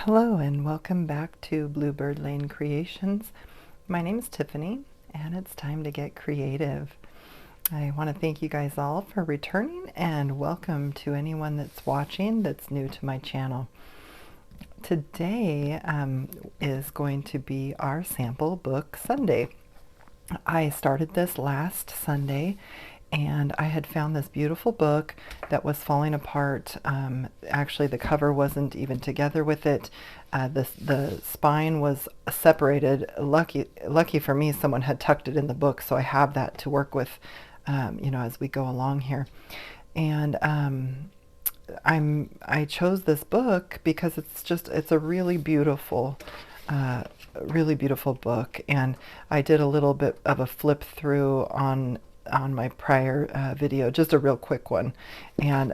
Hello and welcome back to Bluebird Lane Creations. My name is Tiffany and it's time to get creative. I want to thank you guys all for returning and welcome to anyone that's watching that's new to my channel. Today is going to be our sample book Sunday. I started this last Sunday and I had found this beautiful book that was falling apart. Actually, the cover wasn't even together with it. The spine was separated. Lucky for me, someone had tucked it in the book, so I have that to work with, as we go along here. And I chose this book because it's a really beautiful book, and I did a little bit of a flip through on my prior video, just a real quick one, and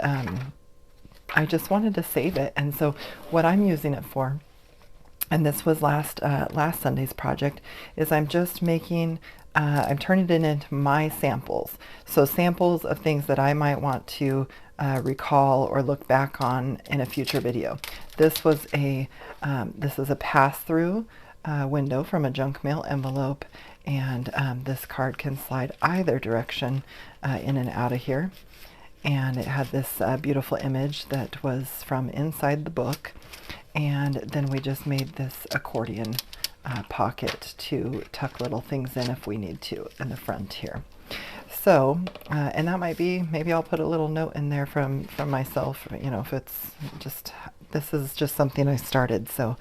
I just wanted to save it. And so what I'm using it for, and this was last Sunday's project, is I'm just making I'm turning it into my samples. So samples of things that I might want to recall or look back on in a future video. This is a pass-through window from a junk mail envelope, and this card can slide either direction in and out of here. And it had this beautiful image that was from inside the book, and then we just made this accordion pocket to tuck little things in if we need to in the front here. So and that might be, maybe I'll put a little note in there from myself, if it's just, this is just something I started. So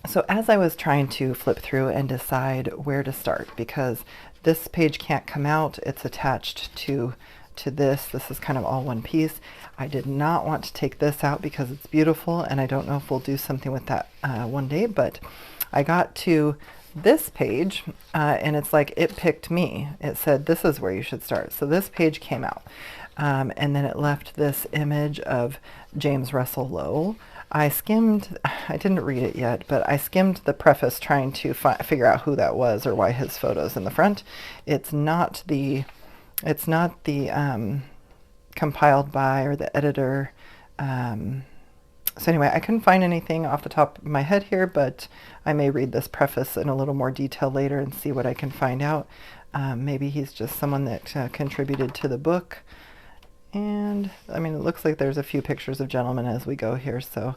so as I was trying to flip through and decide where to start, because this page can't come out, it's attached to this. This is kind of all one piece. I did not want to take this out because it's beautiful, and I don't know if we'll do something with that one day, but I got to this page and it's like it picked me. It said this is where you should start. So this page came out, and then it left this image of James Russell Lowell. I didn't read it yet, but I skimmed the preface trying to figure out who that was or why his photo's in the front. It's not the compiled by or the editor. So anyway, I couldn't find anything off the top of my head here, but I may read this preface in a little more detail later and see what I can find out. Maybe he's just someone that contributed to the book. And I mean, it looks like there's a few pictures of gentlemen as we go here. So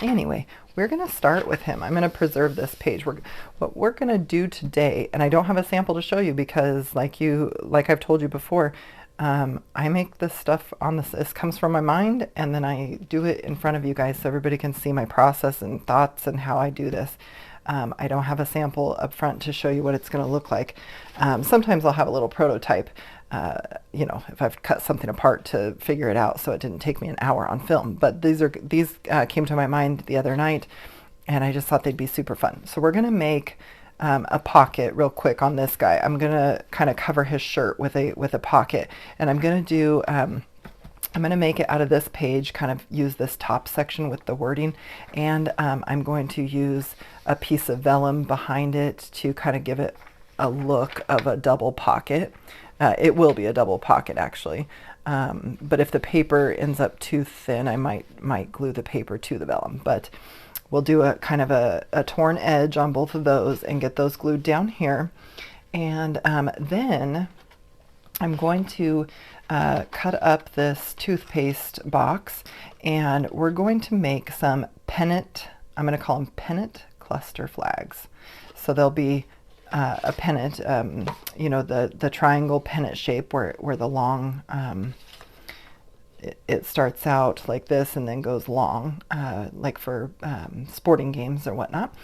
anyway, we're going to start with him. I'm going to preserve this page. What we're going to do today, and I don't have a sample to show you because like I've told you before, I make this stuff on this comes from my mind, and then I do it in front of you guys so everybody can see my process and thoughts and how I do this. I don't have a sample up front to show you what it's going to look like. Sometimes I'll have a little prototype, if I've cut something apart to figure it out, so it didn't take me an hour on film. But these came to my mind the other night, and I just thought they'd be super fun. So we're going to make a pocket real quick on this guy. I'm going to kind of cover his shirt with a pocket, and I'm going to do I'm going to make it out of this page, kind of use this top section with the wording, and I'm going to use a piece of vellum behind it to kind of give it a look of a double pocket. It will be a double pocket actually, but if the paper ends up too thin, I might glue the paper to the vellum, but we'll do a kind of a torn edge on both of those and get those glued down here. And then I'm going to cut up this toothpaste box, and we're going to make some pennant, I'm going to call them pennant cluster flags. So there'll be a pennant, the triangle pennant shape where the long, it starts out like this and then goes long, like for sporting games or whatnot.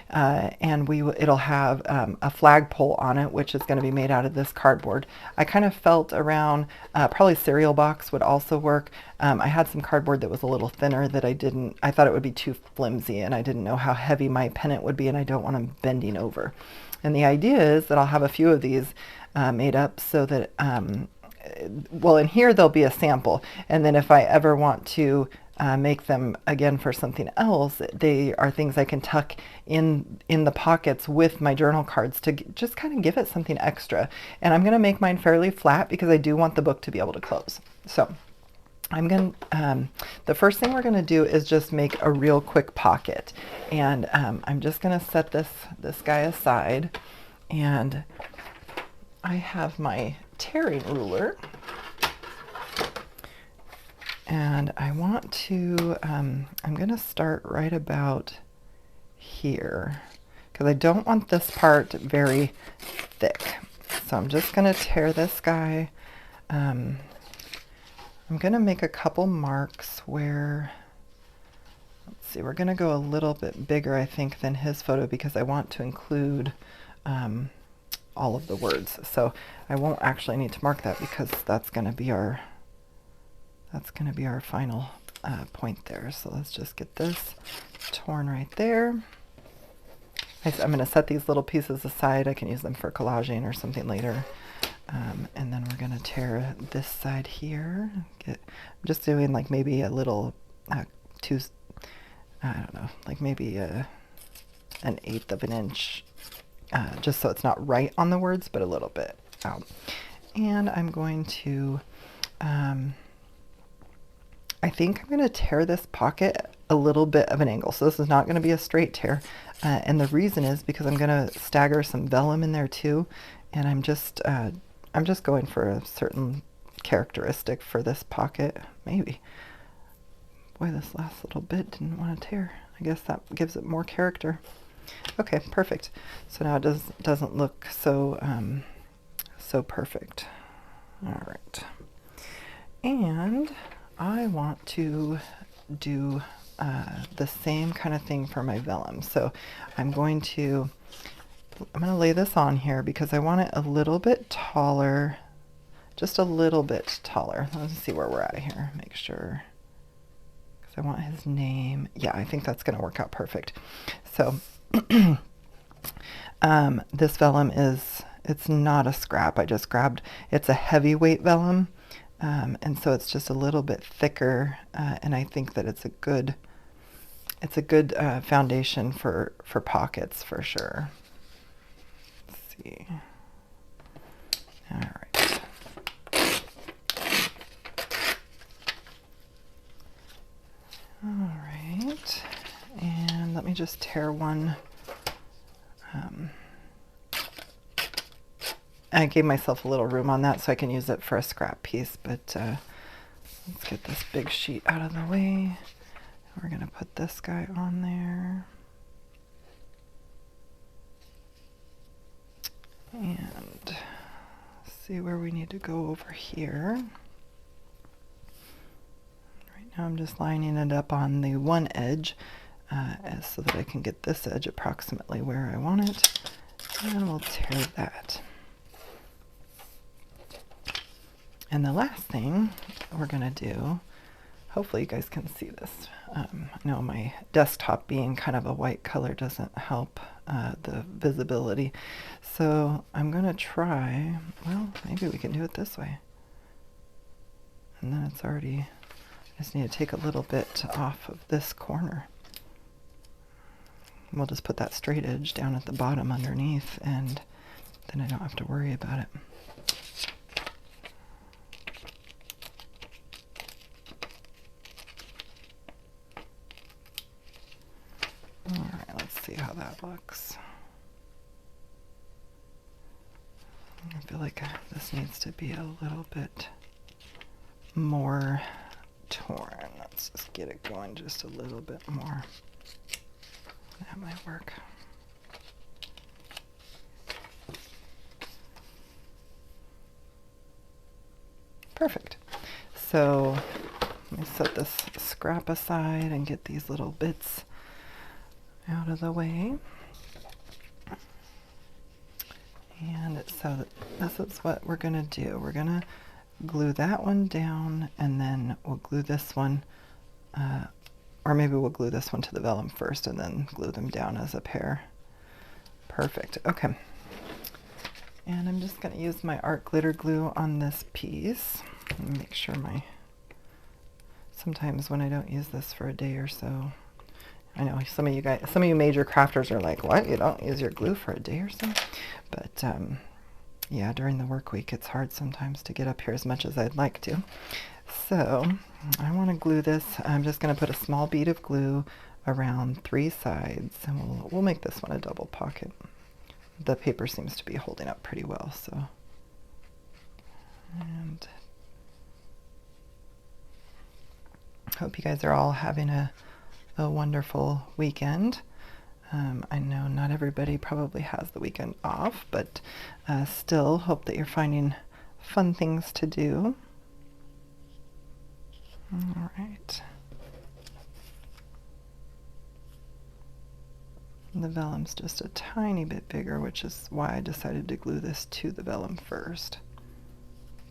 And it'll have a flagpole on it, which is going to be made out of this cardboard. I kind of felt around, probably cereal box would also work. I had some cardboard that was a little thinner that I thought it would be too flimsy, and I didn't know how heavy my pennant would be, and I don't want them bending over. And the idea is that I'll have a few of these made up so that, well, in here there'll be a sample, and then if I ever want to make them again for something else, they are things I can tuck in the pockets with my journal cards to just kind of give it something extra. And I'm going to make mine fairly flat because I do want the book to be able to close. So The first thing we're gonna do is just make a real quick pocket. And I'm just gonna set this guy aside, and I have my tearing ruler, and I want to, I'm gonna start right about here, because I don't want this part very thick. So I'm just gonna tear this guy. I'm going to make a couple marks where, let's see, we're going to go a little bit bigger, I think, than his photo because I want to include all of the words. So I won't actually need to mark that because that's going to be our final point there. So let's just get this torn right there. I'm going to set these little pieces aside. I can use them for collaging or something later. And then we're going to tear this side here. I'm just doing like maybe a little, I don't know, like maybe an 1/8 of an inch, just so it's not right on the words, but a little bit out. And I'm going to, I think I'm going to tear this pocket a little bit of an angle. So this is not going to be a straight tear. And the reason is because I'm going to stagger some vellum in there too. And I'm just going for a certain characteristic for this pocket. Maybe. Boy, this last little bit didn't want to tear. I guess that gives it more character. Okay, perfect. So now it doesn't look so so perfect. All right. And I want to do the same kind of thing for my vellum. So I'm going to lay this on here because I want it a little bit taller, just a little bit taller. Let's see where we're at here. Make sure, because I want his name. Yeah, I think that's going to work out perfect. So this vellum it's not a scrap. I just grabbed, it's a heavyweight vellum. And so it's just a little bit thicker, and I think that it's a good foundation for pockets for sure. See. All right. All right. And let me just tear one. I gave myself a little room on that so I can use it for a scrap piece, but let's get this big sheet out of the way. We're going to put this guy on there. And see where we need to go over here. Right now I'm just lining it up on the one edge so that I can get this edge approximately where I want it. And we'll tear that. And the last thing we're going to do, hopefully you guys can see this. I know my desktop being kind of a white color doesn't help the visibility. So I'm going to try, well, maybe we can do it this way. And then it's already, I just need to take a little bit off of this corner. We'll just put that straight edge down at the bottom underneath, and then I don't have to worry about it. Alright, let's see how that looks. I feel like this needs to be a little bit more torn. Let's just get it going just a little bit more. That might work. Perfect. So let me set this scrap aside and get these little bits out of the way. And so this is what we're going to do. We're going to glue that one down, and then we'll glue this one, or maybe we'll glue this one to the vellum first and then glue them down as a pair. Perfect. Okay. And I'm just going to use my art glitter glue on this piece. Make sure sometimes when I don't use this for a day or so, I know some of you major crafters are like, what? You don't use your glue for a day or so? But yeah, during the work week, it's hard sometimes to get up here as much as I'd like to. So I want to glue this. I'm just going to put a small bead of glue around 3 sides, and we'll make this one a double pocket. The paper seems to be holding up pretty well, so. And hope you guys are all having a wonderful weekend. I know not everybody probably has the weekend off, but still hope that you're finding fun things to do. All right. The vellum's just a tiny bit bigger, which is why I decided to glue this to the vellum first.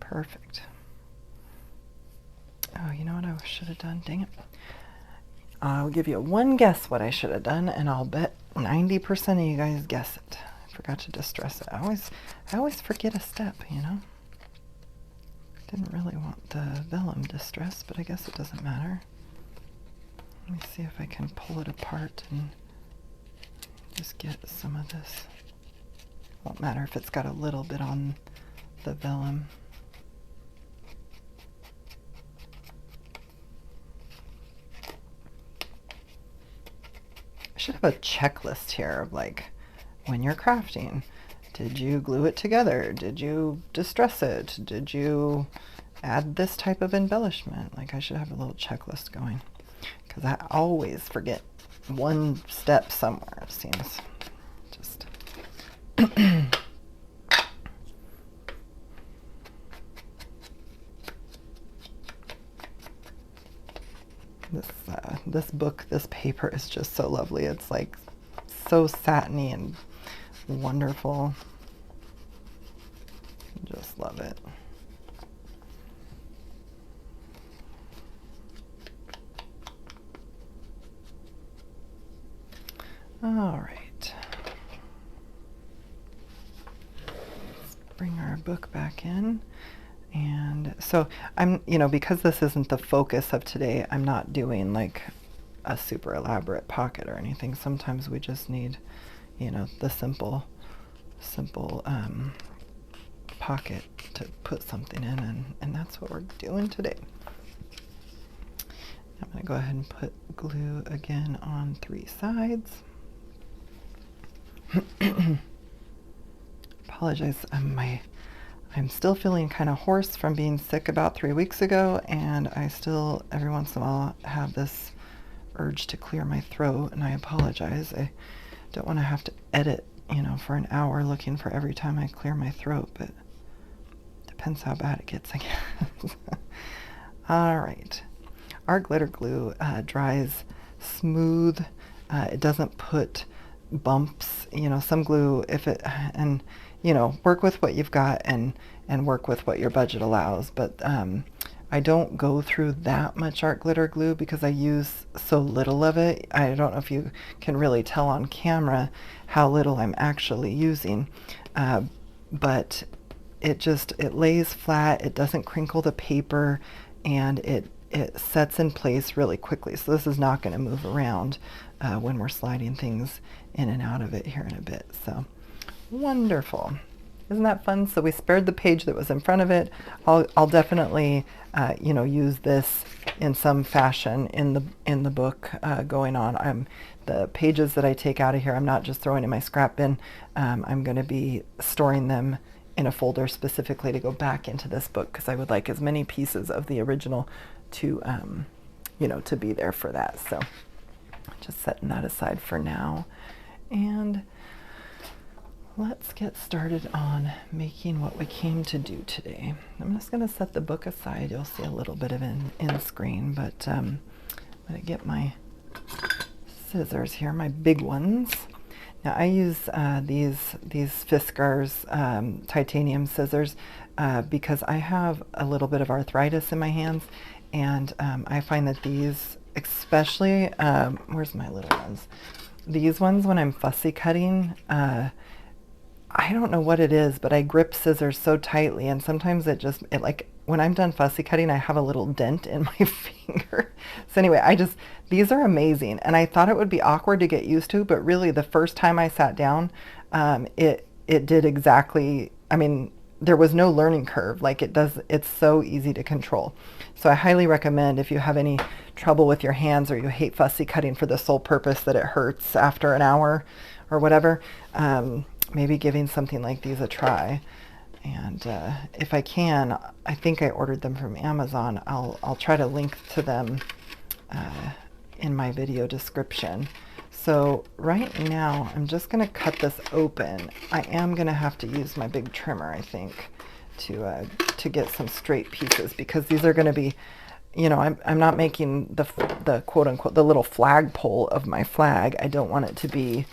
Perfect. Oh, you know what I should have done? Dang it. I'll give you one guess what I should have done, and I'll bet 90% of you guys guess it. I forgot to distress it. I always forget a step, you know? Didn't really want the vellum distressed, but I guess it doesn't matter. Let me see if I can pull it apart and just get some of this. Won't matter if it's got a little bit on the vellum. I should have a checklist here of like, when you're crafting, did you glue it together? Did you distress it? Did you add this type of embellishment? Like, I should have a little checklist going, because I always forget one step somewhere, it seems. Just this book, this paper is just so lovely. It's like so satiny and wonderful. Just love it. All right. Let's bring our book back in. And so I'm, because this isn't the focus of today, I'm not doing like a super elaborate pocket or anything. Sometimes we just need, the simple pocket to put something in, and that's what we're doing today. I'm going to go ahead and put glue again on 3 sides. Apologize, I'm still feeling kind of hoarse from being sick about 3 weeks ago, and I still every once in a while have this urge to clear my throat, and I apologize. I don't want to have to edit, for an hour looking for every time I clear my throat, but depends how bad it gets, I guess. All right. Our glitter glue dries smooth. It doesn't put bumps. Some glue, work with what you've got and work with what your budget allows. But I don't go through that much art glitter glue because I use so little of it. I don't know if you can really tell on camera how little I'm actually using, but it lays flat, it doesn't crinkle the paper, and it sets in place really quickly. So this is not going to move around when we're sliding things in and out of it here in a bit. So wonderful. Isn't that fun? So we spared the page that was in front of it. I'll definitely use this in some fashion in the book going on. The pages that I take out of here, I'm not just throwing in my scrap bin. I'm going to be storing them in a folder specifically to go back into this book, because I would like as many pieces of the original to to be there for that. So just setting that aside for now, and let's get started on making what we came to do today. I'm just going to set the book aside. You'll see a little bit of it in screen, but I'm going to get my scissors here, my big ones. Now I use these Fiskars titanium scissors because I have a little bit of arthritis in my hands, and I find that these, especially, where's my little ones? These ones, when I'm fussy cutting, I don't know what it is, but I grip scissors so tightly, and sometimes it like, when I'm done fussy cutting, I have a little dent in my finger. So anyway, these are amazing, and I thought it would be awkward to get used to, but really the first time I sat down, it did exactly, there was no learning curve. Like it's so easy to control. So I highly recommend, if you have any trouble with your hands or you hate fussy cutting for the sole purpose that it hurts after an hour or whatever, maybe giving something like these a try. And if I can, I think I ordered them from Amazon. I'll try to link to them in my video description. So right now I'm just going to cut this open. I am going to have to use my big trimmer, I think, to get some straight pieces, because these are going to be, you know, I'm not making the quote unquote the little flagpole of my flag. I don't want it to be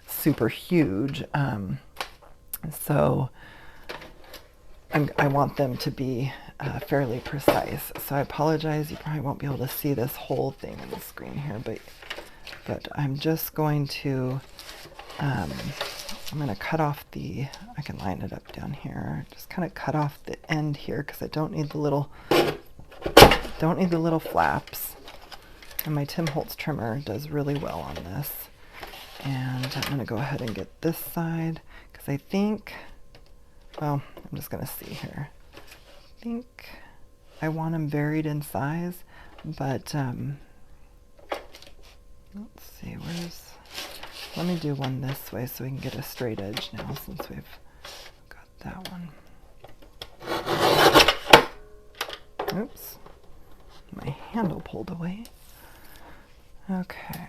super huge, so I want them to be fairly precise. So I apologize, you probably won't be able to see this whole thing on the screen here, but I'm just going to I'm going to cut off I can line it up down here, just kind of cut off the end here, because I don't need the little flaps. And my Tim Holtz trimmer does really well on this. And I'm going to go ahead and get this side, because I think, well, I'm just going to see here. I think I want them varied in size, but let's see, let me do one this way so we can get a straight edge now, since we've got that one. Oops, my handle pulled away. Okay.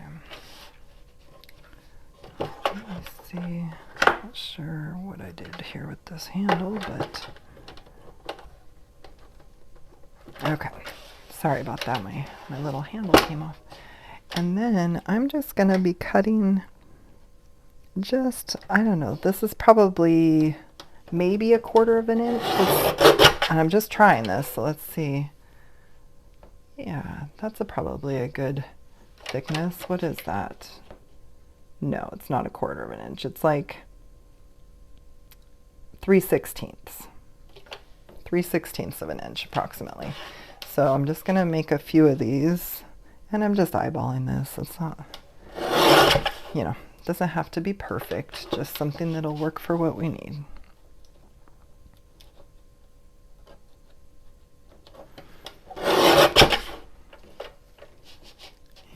Let me see. Not sure what I did here with this handle, but okay. Sorry about that. My little handle came off. And then I'm just going to be cutting just, I don't know, this is probably maybe 1/4 of an inch. And I'm just trying this, so let's see. Yeah, that's probably a good thickness. What is that? No, it's not 1/4 of an inch. It's like 3/16. 3/16 of an inch approximately. So I'm just going to make a few of these, and I'm just eyeballing this. It's not, you know, doesn't have to be perfect, just something that'll work for what we need.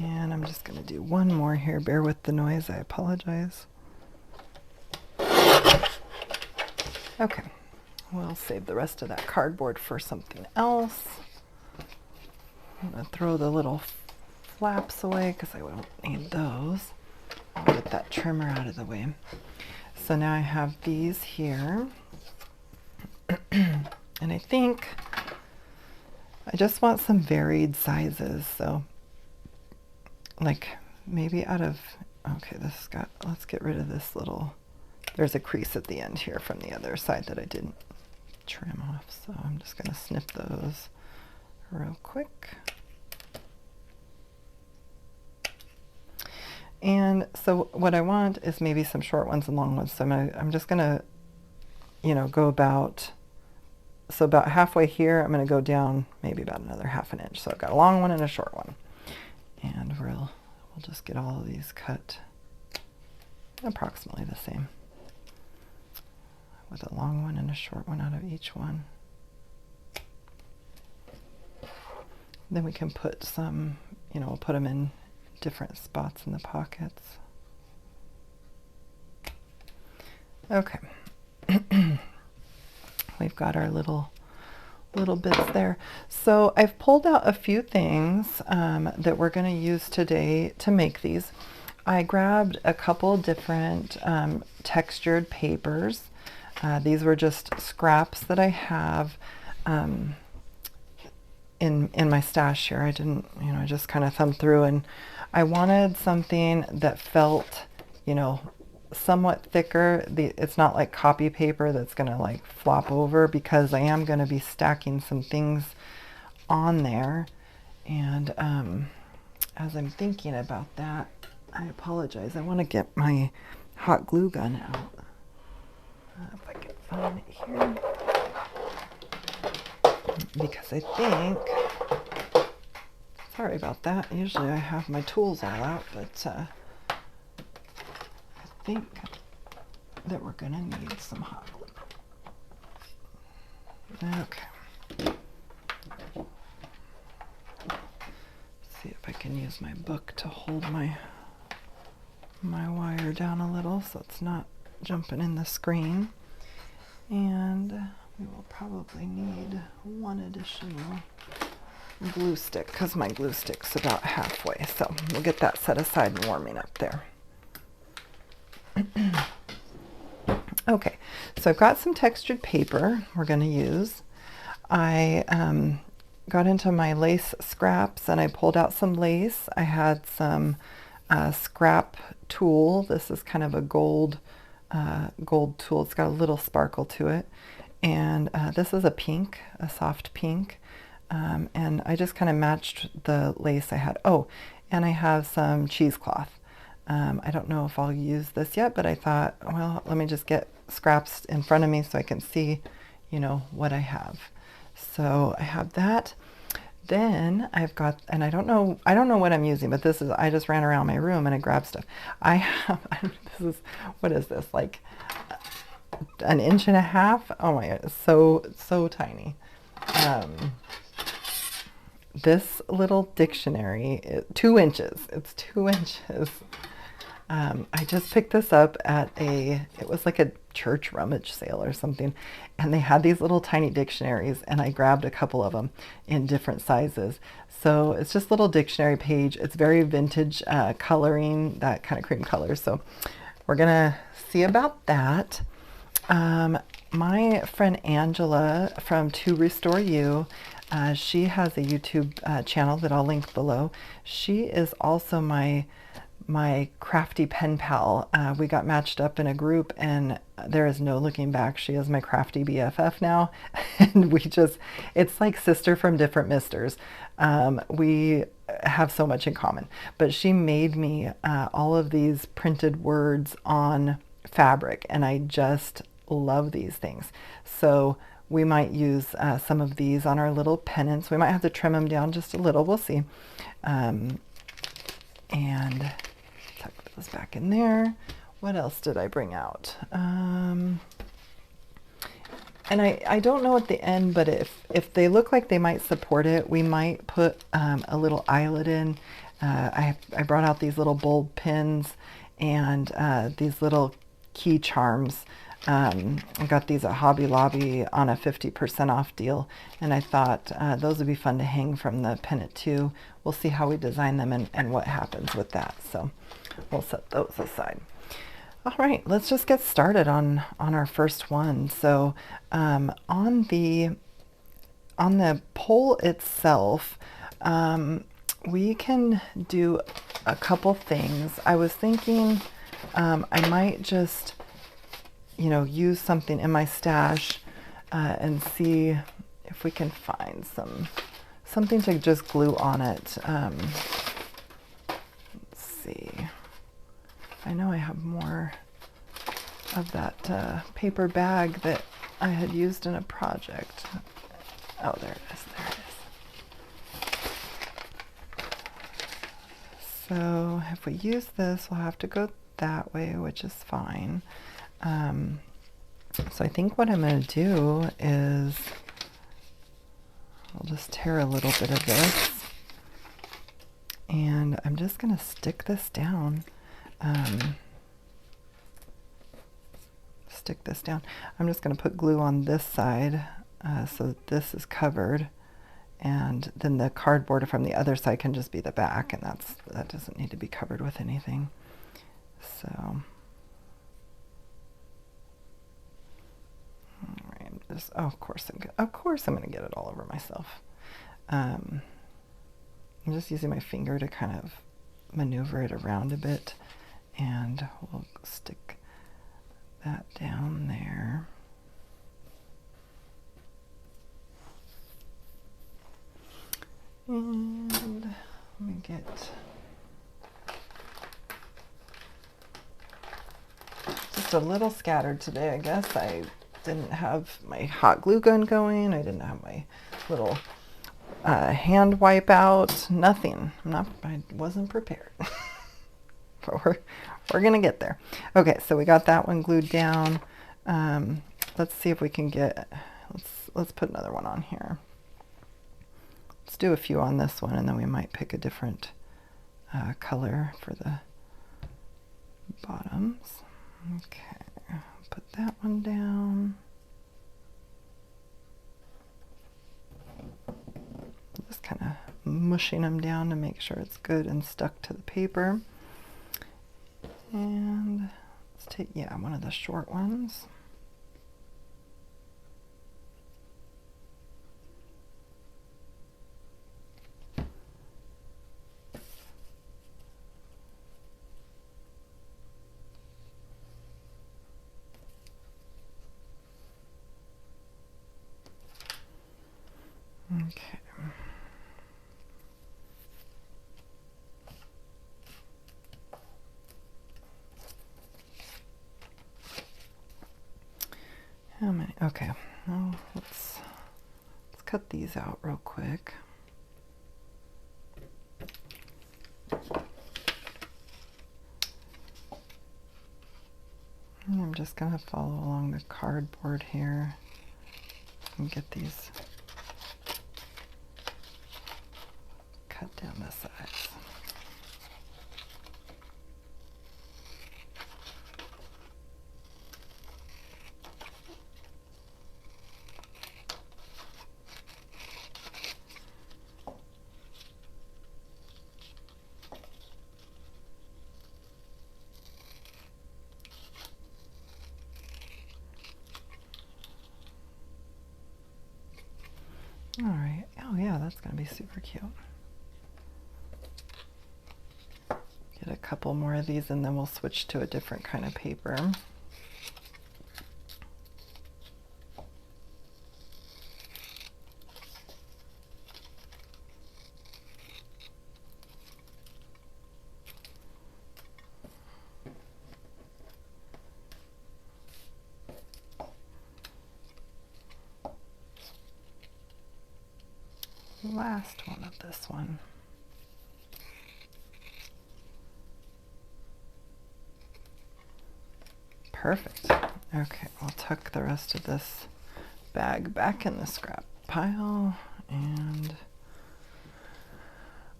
And I'm just going to do one more here. Bear with the noise. I apologize. Okay. We'll save the rest of that cardboard for something else. I'm going to throw the little flaps away because I don't need those. I'll get that trimmer out of the way. So now I have these here. And I think I just want some varied sizes. So like maybe out of, okay, this got, let's get rid of this little, there's a crease at the end here from the other side that I didn't trim off. So I'm just going to snip those real quick. And so what I want is maybe some short ones and long ones. So I'm just going to, you know, go about, so about halfway here, I'm going to go down maybe about another 1/2 inch. So I've got a long one and a short one. And we'll just get all of these cut approximately the same, with a long one and a short one out of each one. Then we can put some, you know, we'll put them in different spots in the pockets. Okay. We've got our little bits there. So I've pulled out a few things that we're going to use today to make these. I grabbed a couple different textured papers. These were just scraps that I have in my stash here. I didn't, you know, I just kind of thumbed through, and I wanted something that felt, you know, somewhat thicker. It's not like copy paper that's going to like flop over, because I am going to be stacking some things on there. And as I'm thinking about that, I apologize. I want to get my hot glue gun out. If I can find it here. Because I think, sorry about that. Usually I have my tools all out, but I think that we're going to need some hot glue. Okay. See if I can use my book to hold my wire down a little so it's not jumping in the screen. And we will probably need one additional glue stick because my glue stick's about halfway. So we'll get that set aside and warming up there. Okay, so I've got some textured paper we're going to use. I got into my lace scraps and I pulled out some lace. I had some scrap tulle. This is kind of a gold tulle. It's got a little sparkle to it. And this is a pink, a soft pink. And I just kind of matched the lace I had. Oh, and I have some cheesecloth. I don't know if I'll use this yet, but I thought, well, let me just get scraps in front of me so I can see, you know, what I have. So I have that. Then I've got, and I don't know what I'm using, but this is, I just ran around my room and I grabbed stuff. I have, this is, what is this, like an inch and a half? Oh my God, it's so tiny. This little dictionary, 2 inches, it's 2 inches. I just picked this up at it was like a church rummage sale or something, and they had these little tiny dictionaries, and I grabbed a couple of them in different sizes. So it's just a little dictionary page. It's very vintage coloring, that kind of cream color. So we're gonna see about that. My friend Angela from To Restore You, she has a YouTube channel that I'll link below. She is also my crafty pen pal. We got matched up in a group and there is no looking back. She is my crafty BFF now. And it's like sister from different misters. We have so much in common. But she made me all of these printed words on fabric, and I just love these things. So we might use some of these on our little pennants. We might have to trim them down just a little. We'll see. And tuck those back in there. What else did I bring out? And I don't know at the end, but if they look like they might support it, we might put a little eyelet in. I brought out these little bulb pins and these little key charms. I got these at Hobby Lobby on a 50% off deal, and I thought those would be fun to hang from the Pennant too. We'll see how we design them and what happens with that. So we'll set those aside. All right, let's just get started on our first one. So on the pole itself, we can do a couple things. I was thinking I might just, use something in my stash and see if we can find something to just glue on it. Let's see. I know I have more of that paper bag that I had used in a project. Oh, there it is. There it is. So if we use this, we'll have to go that way, which is fine. So I think what I'm going to do is I'll just tear a little bit of this, and I'm just going to stick this down. Stick this down. I'm just going to put glue on this side so that this is covered, and then the cardboard from the other side can just be the back, and that doesn't need to be covered with anything. So. All right, of course I'm going to get it all over myself. I'm just using my finger to kind of maneuver it around a bit, and we'll stick that down there. And let me get just a little scattered today, I guess. I didn't have my hot glue gun going. I didn't have my little hand wipe out. Nothing. I wasn't prepared. But we're gonna get there. Okay, so we got that one glued down. Let's see if we can get. let's put another one on here. Let's do a few on this one, and then we might pick a different color for the bottoms. Okay, put that one down. Just kind of mushing them down to make sure it's good and stuck to the paper. And let's take, yeah, one of the short ones. Okay. How many? Okay. Well, let's cut these out real quick. And I'm just going to follow along the cardboard here and get these cut down the sides. All right. Oh yeah, that's going to be super cute. Get a couple more of these and then we'll switch to a different kind of paper. Last one of this one. Perfect. Okay, I'll tuck the rest of this bag back in the scrap pile. And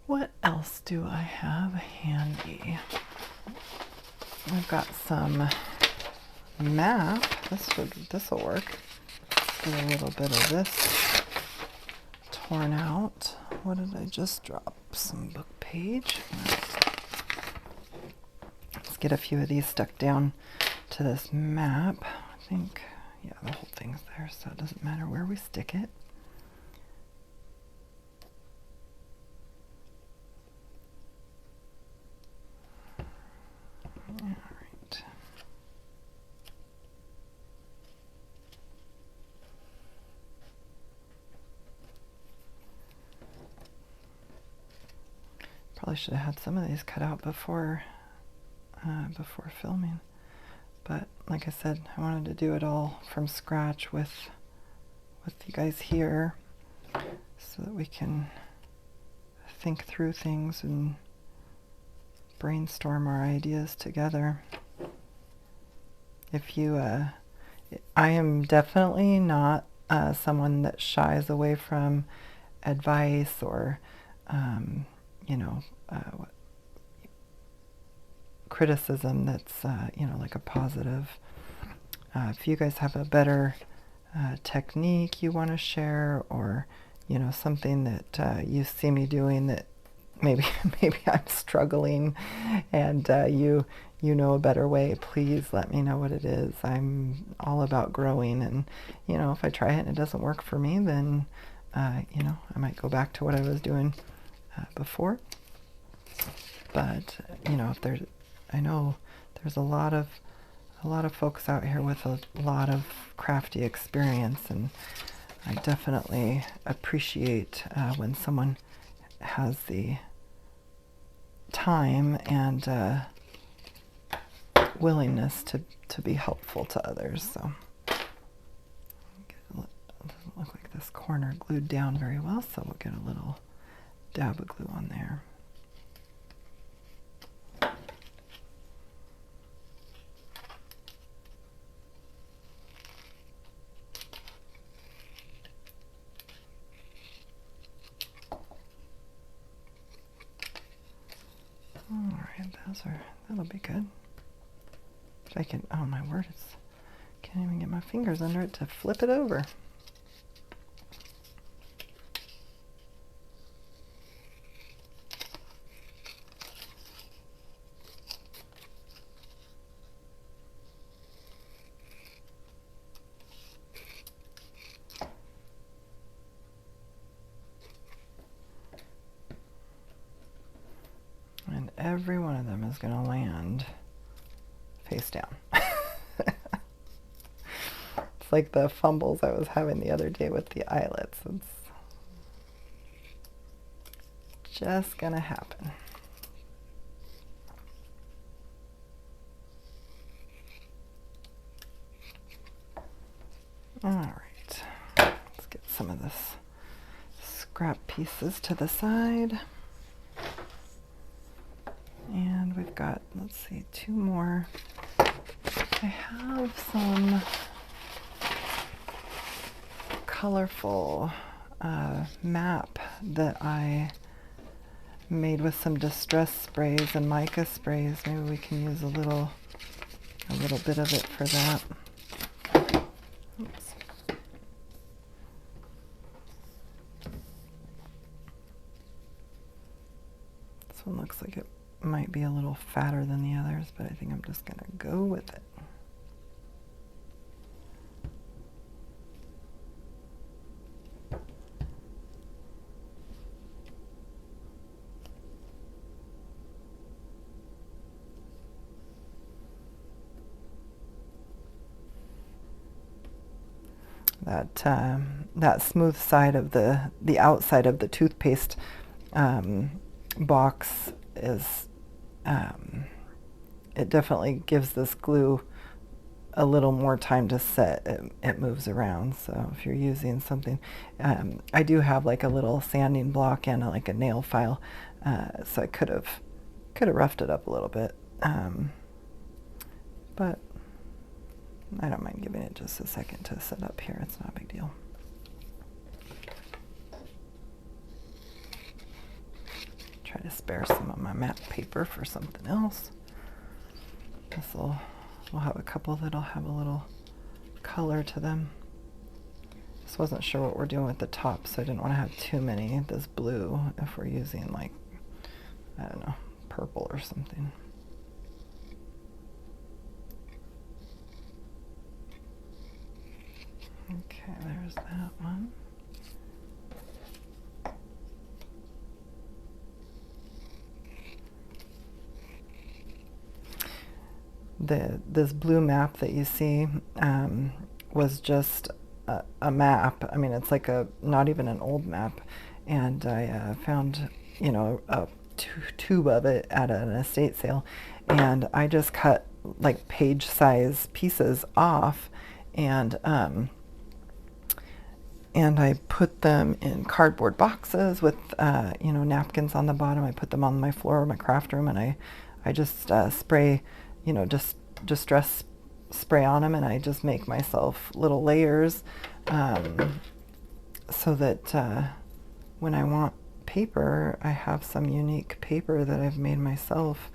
what else do I have handy? I've got some map. This'll work. Let's do a little bit of this torn out. What did I just drop? Some book page. Let's get a few of these stuck down to this map. I think, yeah, the whole thing's there, so it doesn't matter where we stick it. All right. Probably should have had some of these cut out before filming. But like I said, I wanted to do it all from scratch with you guys here so that we can think through things and brainstorm our ideas together. If you, I am definitely not someone that shies away from advice or, you know, criticism that's, you know, like a positive. If you guys have a better technique you want to share, or, you know, something that you see me doing that maybe I'm struggling and you know a better way, please let me know what it is. I'm all about growing, and, you know, if I try it and it doesn't work for me, then, you know, I might go back to what I was doing before. But, you know, if there's, I know there's a lot of folks out here with a lot of crafty experience, and I definitely appreciate when someone has the time and willingness to be helpful to others. So it doesn't look like this corner glued down very well, so we'll get a little dab of glue on there. All right, that'll be good. I can, oh my word, can't even get my fingers under it to flip it over. And every one of them is going to land face down. It's like the fumbles I was having the other day with the eyelets. It's just going to happen. All right, let's get some of this scrap pieces to the side. And we've got, let's see, 2 more. I have some colorful map that I made with some distress sprays and mica sprays. Maybe we can use a little bit of it for that. Oops. This one looks like it might be a little fatter than the others, but I think I'm just going to go with it. That smooth side of the outside of the toothpaste box is it definitely gives this glue a little more time to set. It moves around, so if you're using something, I do have like a little sanding block and like a nail file, so I could have roughed it up a little bit, but I don't mind giving it just a second to set up here. It's not a big deal. Try to spare some of my matte paper for something else. We'll have a couple that'll have a little color to them. Just wasn't sure what we're doing with the top, so I didn't want to have too many of this blue if we're using, like, I don't know, purple or something. Okay, there's that one. This blue map that you see was just a map. I mean, it's like not even an old map, and I found, you know, a tube of it at an estate sale, and I just cut like page size pieces off, and I put them in cardboard boxes with you know, napkins on the bottom. I put them on my floor of my craft room, and I just spray, you know, just distress spray on them, and I just make myself little layers so that when I want paper, I have some unique paper that I've made myself.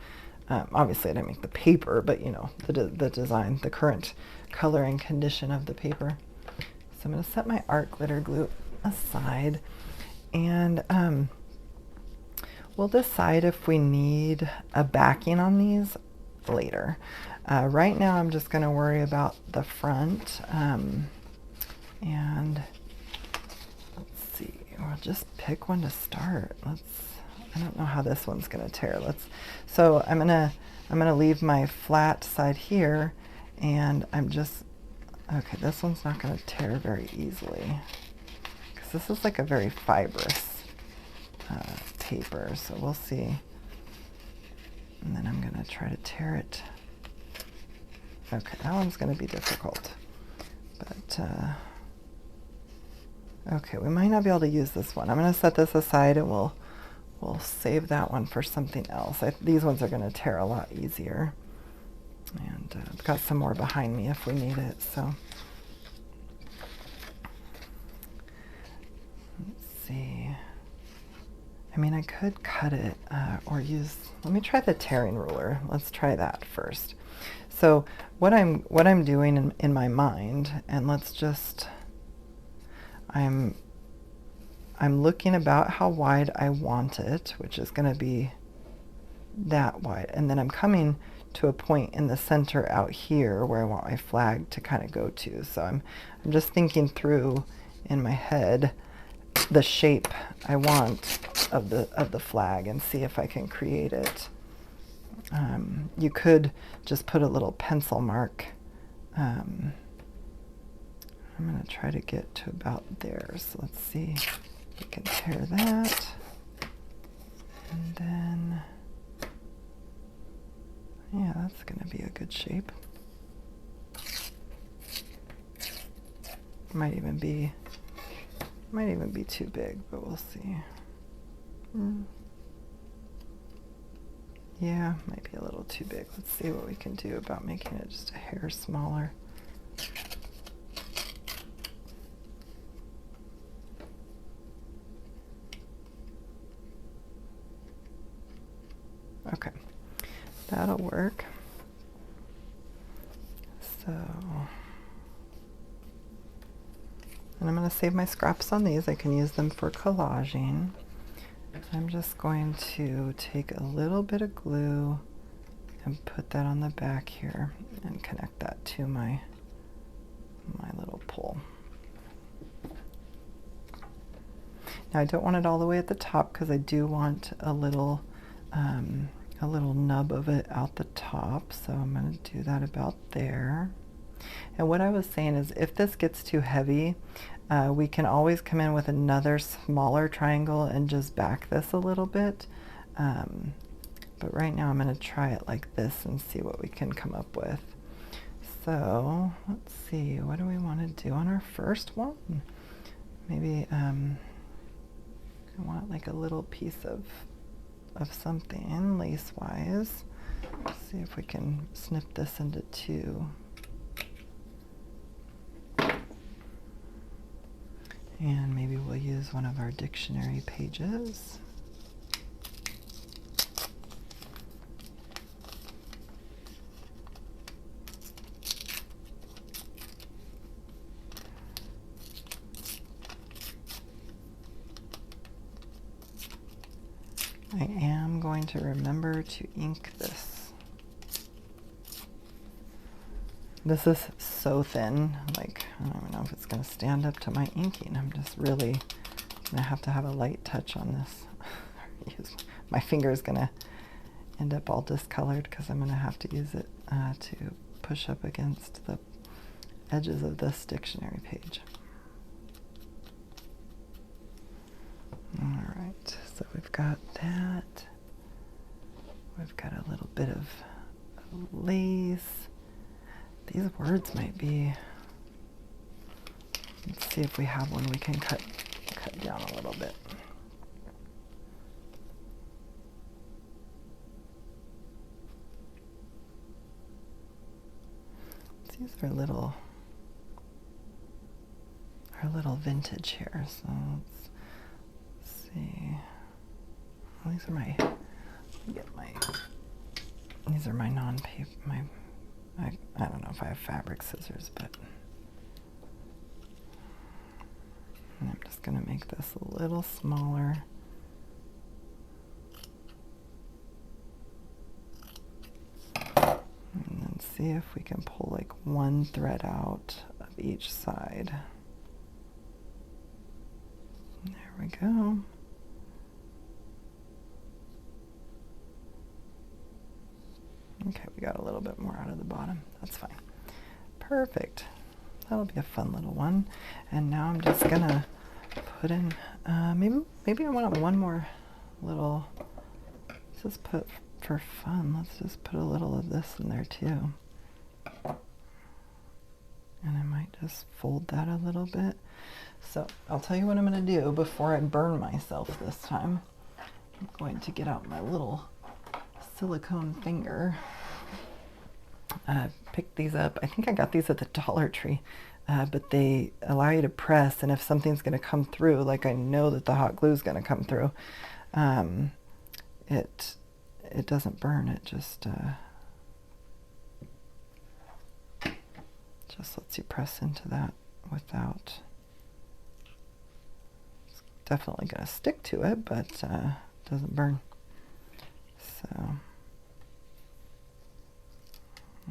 Obviously I didn't make the paper, but you know, the design, the current color and condition of the paper. So I'm going to set my art glitter glue aside, and we'll decide if we need a backing on these later. Right now I'm just going to worry about the front, and let's see, we'll just pick one to start. I don't know how this one's going to tear. So I'm gonna leave my flat side here, and okay, this one's not going to tear very easily because this is like a very fibrous paper, so we'll see. And then I'm going to try to tear it. Okay, that one's going to be difficult, but okay, we might not be able to use this one. I'm going to set this aside, and we'll save that one for something else. These ones are going to tear a lot easier, and I've got some more behind me if we need it. So let's see. I mean, I could cut it or use, let me try the tearing ruler. Let's try that first. So what I'm doing in my mind, and let's just, I'm looking about how wide I want it, which is going to be that wide. And then I'm coming to a point in the center out here where I want my flag to kind of go to. So I'm just thinking through in my head the shape I want of the flag and see if I can create it. You could just put a little pencil mark. I'm going to try to get to about there. So let's see if we can tear that. And then, yeah, that's going to be a good shape. Might even be too big, but we'll see. Yeah, might be a little too big. Let's see what we can do about making it just a hair smaller. Okay, that'll work. So, and I'm going to save my scraps on these. I can use them for collaging. I'm just going to take a little bit of glue and put that on the back here and connect that to my little pole. Now I don't want it all the way at the top because I do want a little nub of it out the top, so I'm going to do that about there. And what I was saying is if this gets too heavy, we can always come in with another smaller triangle and just back this a little bit. But right now I'm going to try it like this and see what we can come up with. So let's see, what do we want to do on our first one? Maybe I want like a little piece of something lace-wise. Let's see if we can snip this into two. And maybe we'll use one of our dictionary pages. I am going to remember to ink this. This is so thin, like, I don't even know if it's going to stand up to my inking. I'm just really going to have a light touch on this. My finger is going to end up all discolored because I'm going to have to use it to push up against the edges of this dictionary page. All right, so we've got that. We've got a little bit of lace. These words might be, let's see if we have one we can cut down a little bit. These are our little vintage here, so let's see. Well, these are my non-paper, I don't know if I have fabric scissors, but I'm just going to make this a little smaller. And then see if we can pull like one thread out of each side. There we go. Okay, we got a little bit more out of the bottom. That's fine. Perfect. That'll be a fun little one. And now I'm just gonna put in, maybe I want one more little, let's just put, for fun, let's just put a little of this in there too. And I might just fold that a little bit. So I'll tell you what I'm gonna do before I burn myself this time. I'm going to get out my little silicone finger. Pick these up. I think I got these at the Dollar Tree, but they allow you to press, and if something's going to come through, like I know that the hot glue is going to come through, it doesn't burn. It just lets you press into that without. It's definitely going to stick to it, but doesn't burn. So,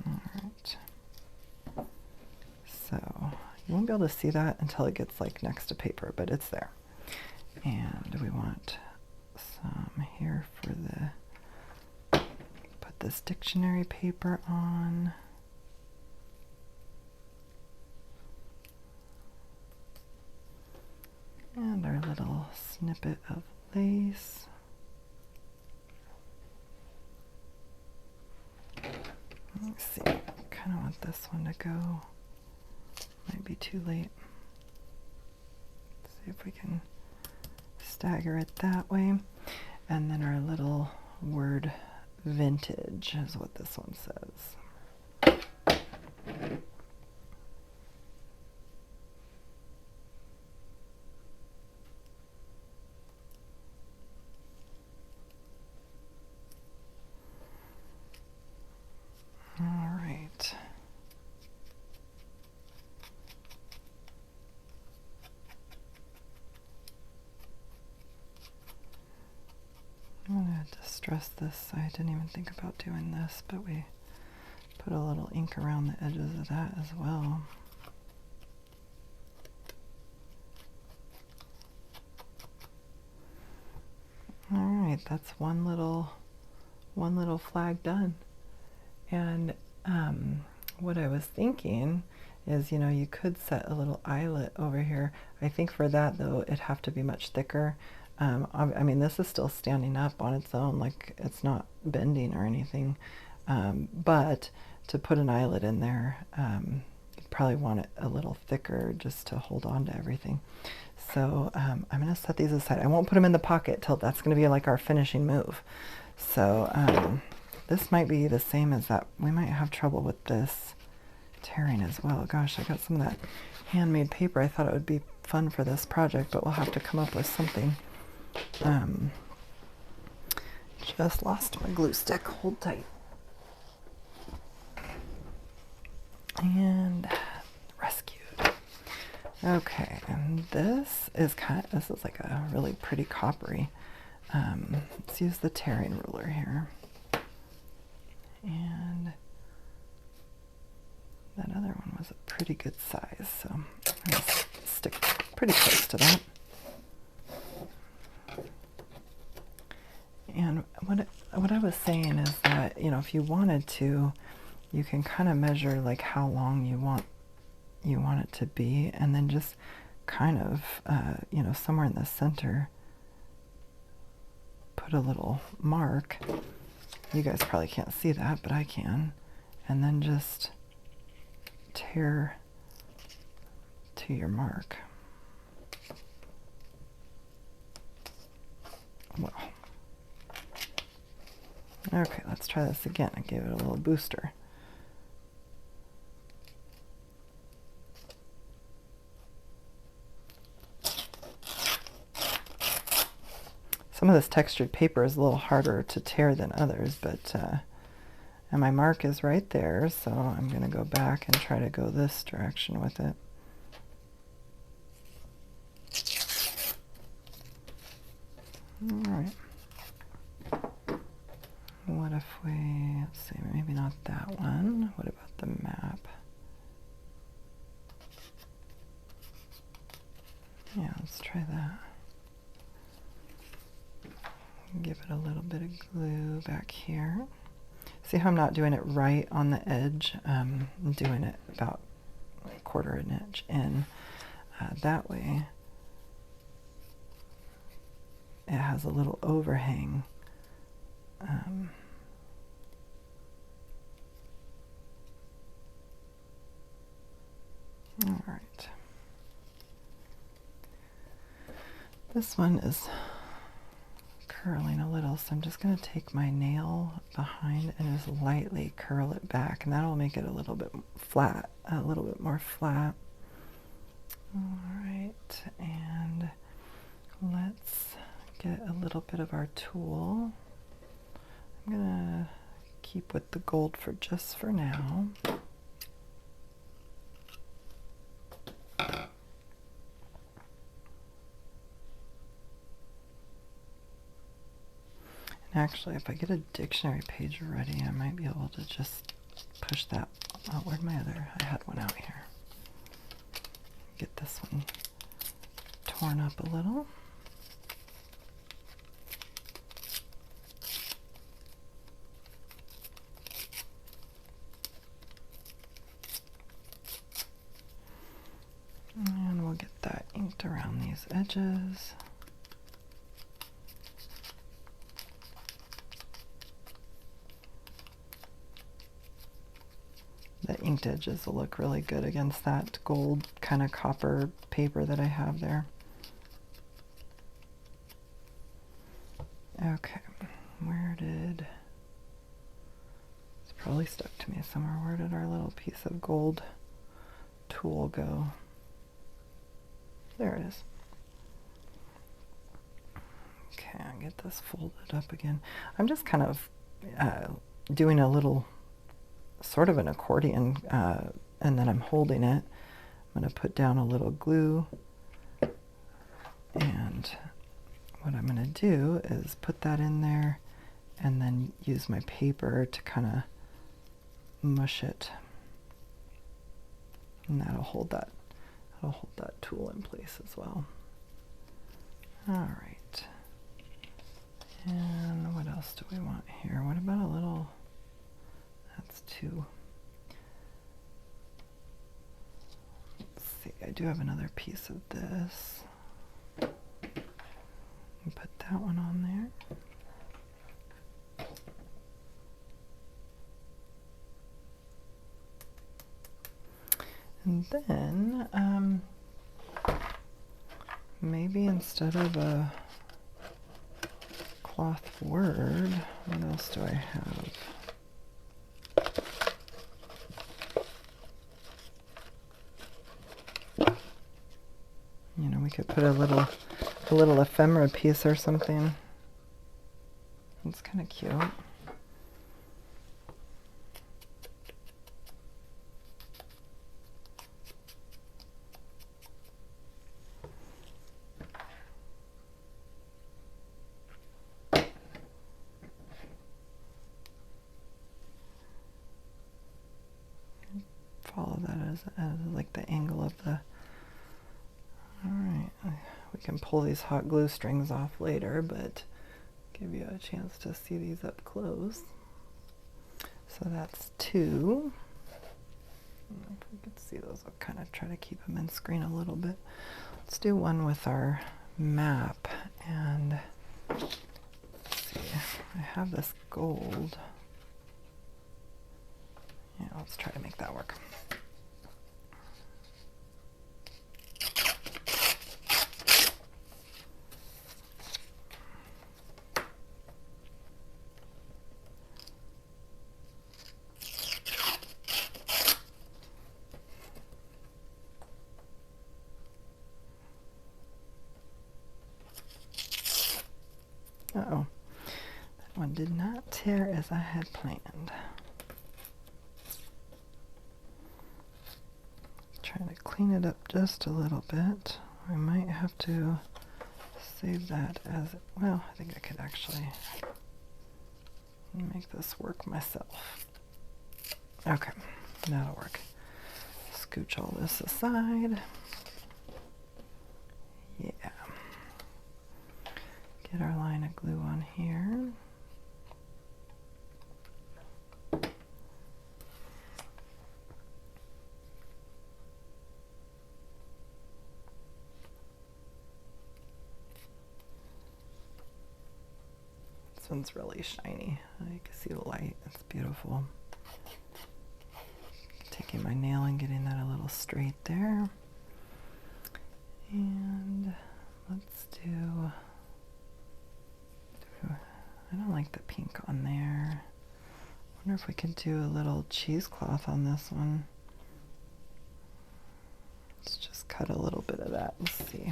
all right. So you won't be able to see that until it gets like next to paper, but it's there. And we want some here for the, put this dictionary paper on. And our little snippet of lace. Let's see, I kind of want this one to go. Might be too late. Let's see if we can stagger it that way. And then our little word vintage is what this one says. All right. I'm going to distress this. I didn't even think about doing this, but we put a little ink around the edges of that as well. All right, that's one little flag done. And what I was thinking is, you know, you could set a little eyelet over here. I think for that, though, it'd have to be much thicker. I mean, this is still standing up on its own, like it's not bending or anything. But to put an eyelet in there, you'd probably want it a little thicker just to hold on to everything. So I'm going to set these aside. I won't put them in the pocket till that's going to be like our finishing move. So this might be the same as that. We might have trouble with this tearing as well. Gosh, I got some of that handmade paper. I thought it would be fun for this project, but we'll have to come up with something. Just lost my glue stick. Hold tight. And rescued. Okay, and this is like a really pretty coppery. Let's use the tearing ruler here. And that other one was a pretty good size, so I'm going to stick pretty close to that. And what I was saying is that, you know, if you wanted to, you can kind of measure like how long you want it to be, and then just kind of, you know, somewhere in the center, put a little mark. You guys probably can't see that, but I can. And then just tear to your mark. Well, okay, let's try this again. I gave it a little booster. Some of this textured paper is a little harder to tear than others, but and my mark is right there, so I'm going to go back and try to go this direction with it. All right. What if we, let's see, maybe not that one. What about the map? Yeah, let's try that. Give it a little bit of glue back here. See how I'm not doing it right on the edge? I'm doing it about a 1/4 inch in. That way it has a little overhang. All right. This one is curling a little, so I'm just going to take my nail behind and just lightly curl it back, and that'll make it a little bit flat, a little bit more flat. All right, and let's get a little bit of our tulle. I'm gonna keep with the gold for just for now. Actually, if I get a dictionary page ready, I might be able to just push that. Oh, where'd my other? I had one out here. Get this one torn up a little. And we'll get that inked around these edges. The inked edges will look really good against that gold kind of copper paper that I have there. Okay, it's probably stuck to me somewhere. Where did our little piece of gold tulle go? There it is. Okay, I'll get this folded up again. I'm just kind of doing a little sort of an accordion, and then I'm holding it. I'm going to put down a little glue, and what I'm going to do is put that in there and then use my paper to kind of mush it, and that'll hold that tulle in place as well. All right, and what else do we want here? What about a little? That's two. Let's see, I do have another piece of this. Put that one on there. And then maybe instead of a cloth word, what else do I have? You know, we could put a little ephemera piece or something. It's kind of cute. Follow that as like the angle of the. All right, we can pull these hot glue strings off later, but give you a chance to see these up close. So that's two. If we could see those, I'll kind of try to keep them in screen a little bit. Let's do one with our map, and let's see, I have this gold. Yeah, let's try to make that work. Uh-oh, that one did not tear as I had planned. Trying to clean it up just a little bit. I might have to save that as, well, I think I could actually make this work myself. Okay, that'll work. Scooch all this aside. Yeah. Get our line of glue on here. This one's really shiny. You can see the light. It's beautiful. Taking my nail and getting that a little straight there. And let's do, I don't like the pink on there. I wonder if we could do a little cheesecloth on this one. Let's just cut a little bit of that and see.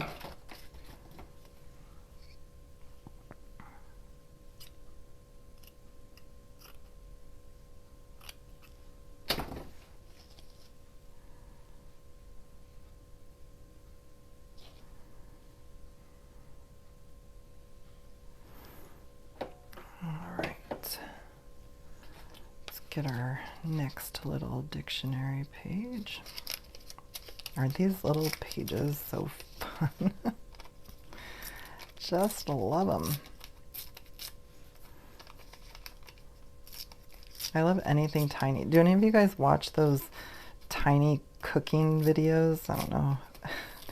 get our next little dictionary page. Aren't these little pages so fun? Just love them. I love anything tiny. Do any of you guys watch those tiny cooking videos? I don't know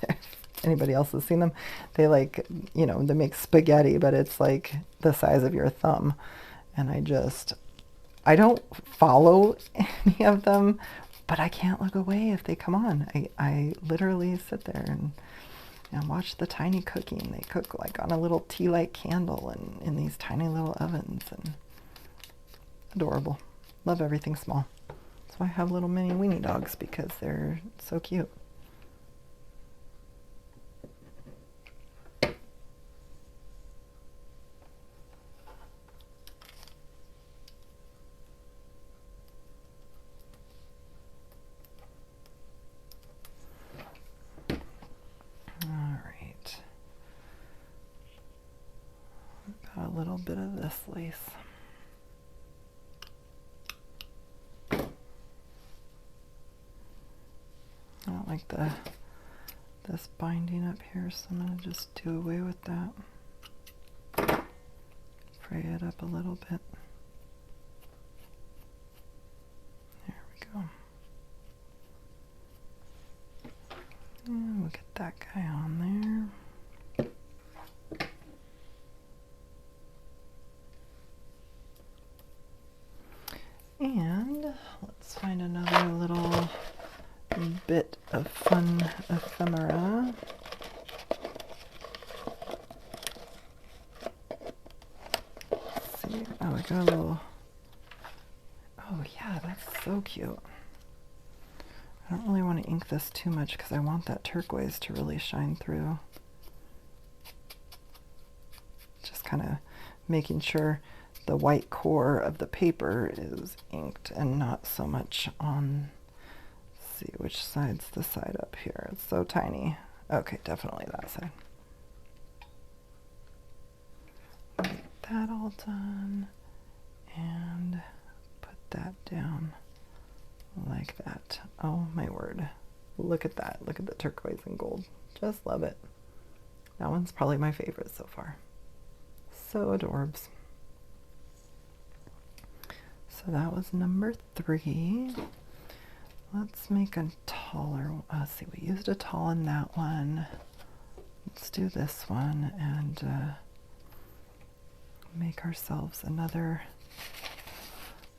if anybody else has seen them. They like, you know, they make spaghetti, but it's like the size of your thumb. And I don't follow any of them, but I can't look away if they come on. I literally sit there and watch the tiny cooking. They cook like on a little tea light candle and in these tiny little ovens, and adorable. Love everything small. That's why I have little mini weenie dogs, because they're so cute. A little bit of this lace. I don't like this binding up here, so I'm going to just do away with that. Fray it up a little bit. There we go. And we'll get that guy on there. And let's find another little bit of fun ephemera. Let's see. Oh, I got a little. Oh, yeah, that's so cute. I don't really want to ink this too much because I want that turquoise to really shine through. Just kind of making sure the white core of the paper is inked and not so much on, let's see which side's the side up here. It's so tiny. Okay, definitely that side. Get that all done and put that down like that. Oh my word. Look at that. Look at the turquoise and gold. Just love it. That one's probably my favorite so far. So adorbs. So that was number 3. Let's make a taller. Let's see, we used a tall in that one. Let's do this one and make ourselves another.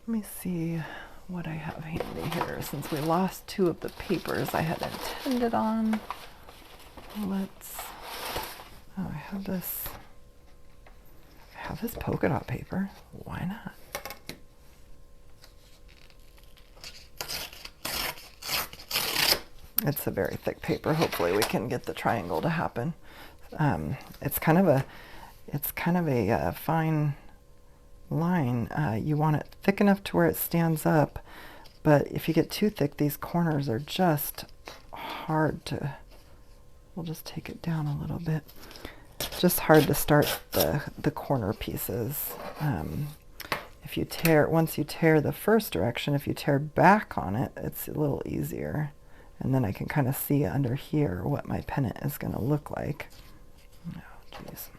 Let me see what I have handy here. Since we lost 2 of the papers I had intended on, let's. Oh, I have this. I have this polka dot paper. Why not? It's a very thick paper. Hopefully we can get the triangle to happen. It's kind of a fine line. You want it thick enough to where it stands up, but if you get too thick, these corners are just hard to. We'll just take it down a little bit. Just hard to start the corner pieces. If you once you tear the first direction, if you tear back on it, it's a little easier. And then I can kind of see under here what my pennant is going to look like. Oh, geez.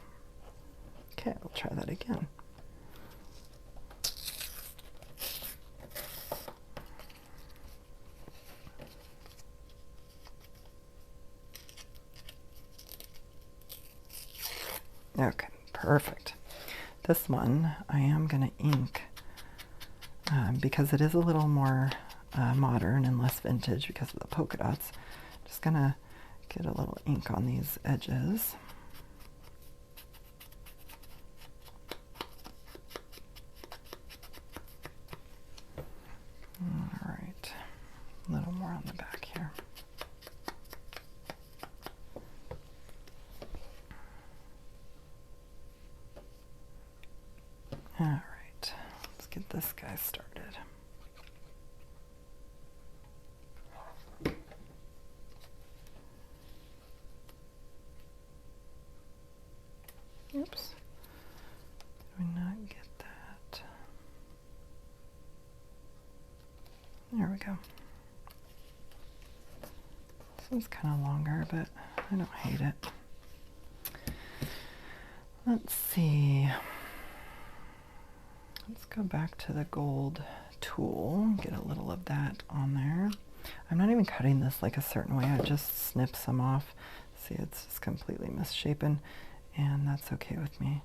Okay, we'll try that again. Okay, perfect. This one I am going to ink because it is a little more modern and less vintage because of the polka dots. Just gonna get a little ink on these edges. All right, a little more on the back here. All right, let's get this guy started. Oops. Did we not get that? we go. This one's kind of longer, but I don't hate it. Let's see. Let's go back to the gold tool, get a little of that on there. I'm not even cutting this like a certain way. I just snip some off. See, it's just completely misshapen, and that's okay with me.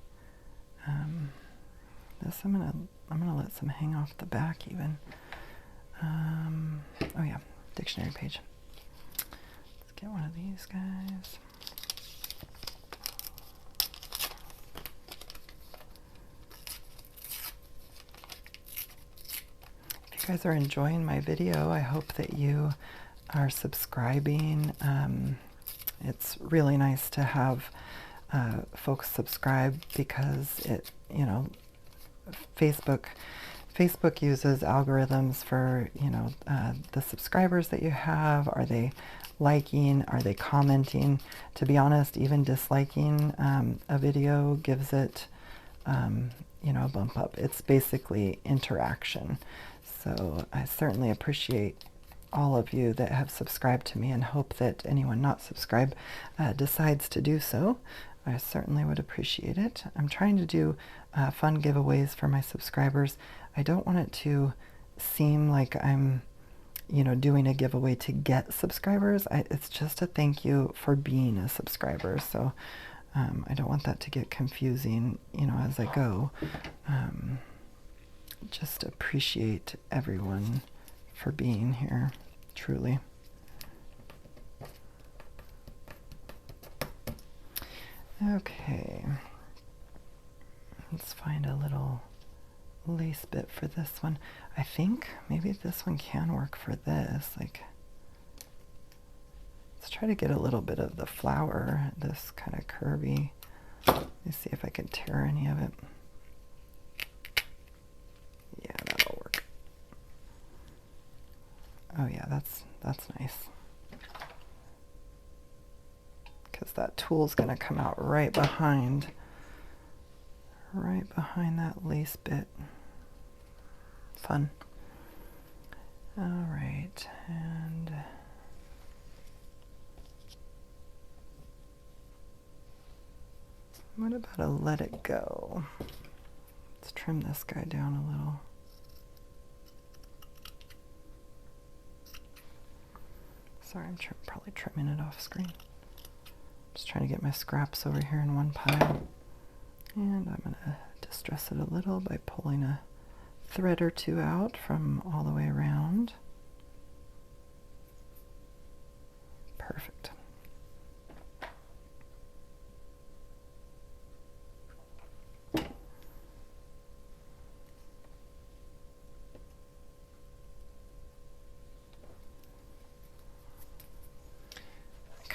This I'm gonna let some hang off the back even. Oh yeah, dictionary page. Let's get one of these guys. If you guys are enjoying my video, I hope that you are subscribing. It's really nice to have folks subscribe because it, you know, Facebook uses algorithms for, you know, the subscribers that you have. Are they liking? Are they commenting? To be honest, even disliking a video gives it, you know, a bump up. It's basically interaction. So I certainly appreciate all of you that have subscribed to me and hope that anyone not subscribed decides to do so. I certainly would appreciate it. I'm trying to do fun giveaways for my subscribers. I don't want it to seem like I'm, you know, doing a giveaway to get subscribers. It's just a thank you for being a subscriber. So I don't want that to get confusing, you know, as I go. Just appreciate everyone for being here, truly. Okay, let's find a little lace bit for this one. I think maybe this one can work for this. Like, let's try to get a little bit of the flower, this kind of curvy. Let me see if I can tear any of it. Yeah, that'll work. Oh yeah, that's nice. Because that tool's going to come out right behind that lace bit. Fun. All right, and what about a let it go? Let's trim this guy down a little. Sorry, I'm probably trimming it off screen. Just trying to get my scraps over here in one pile. And I'm going to distress it a little by pulling a thread or two out from all the way around. Perfect.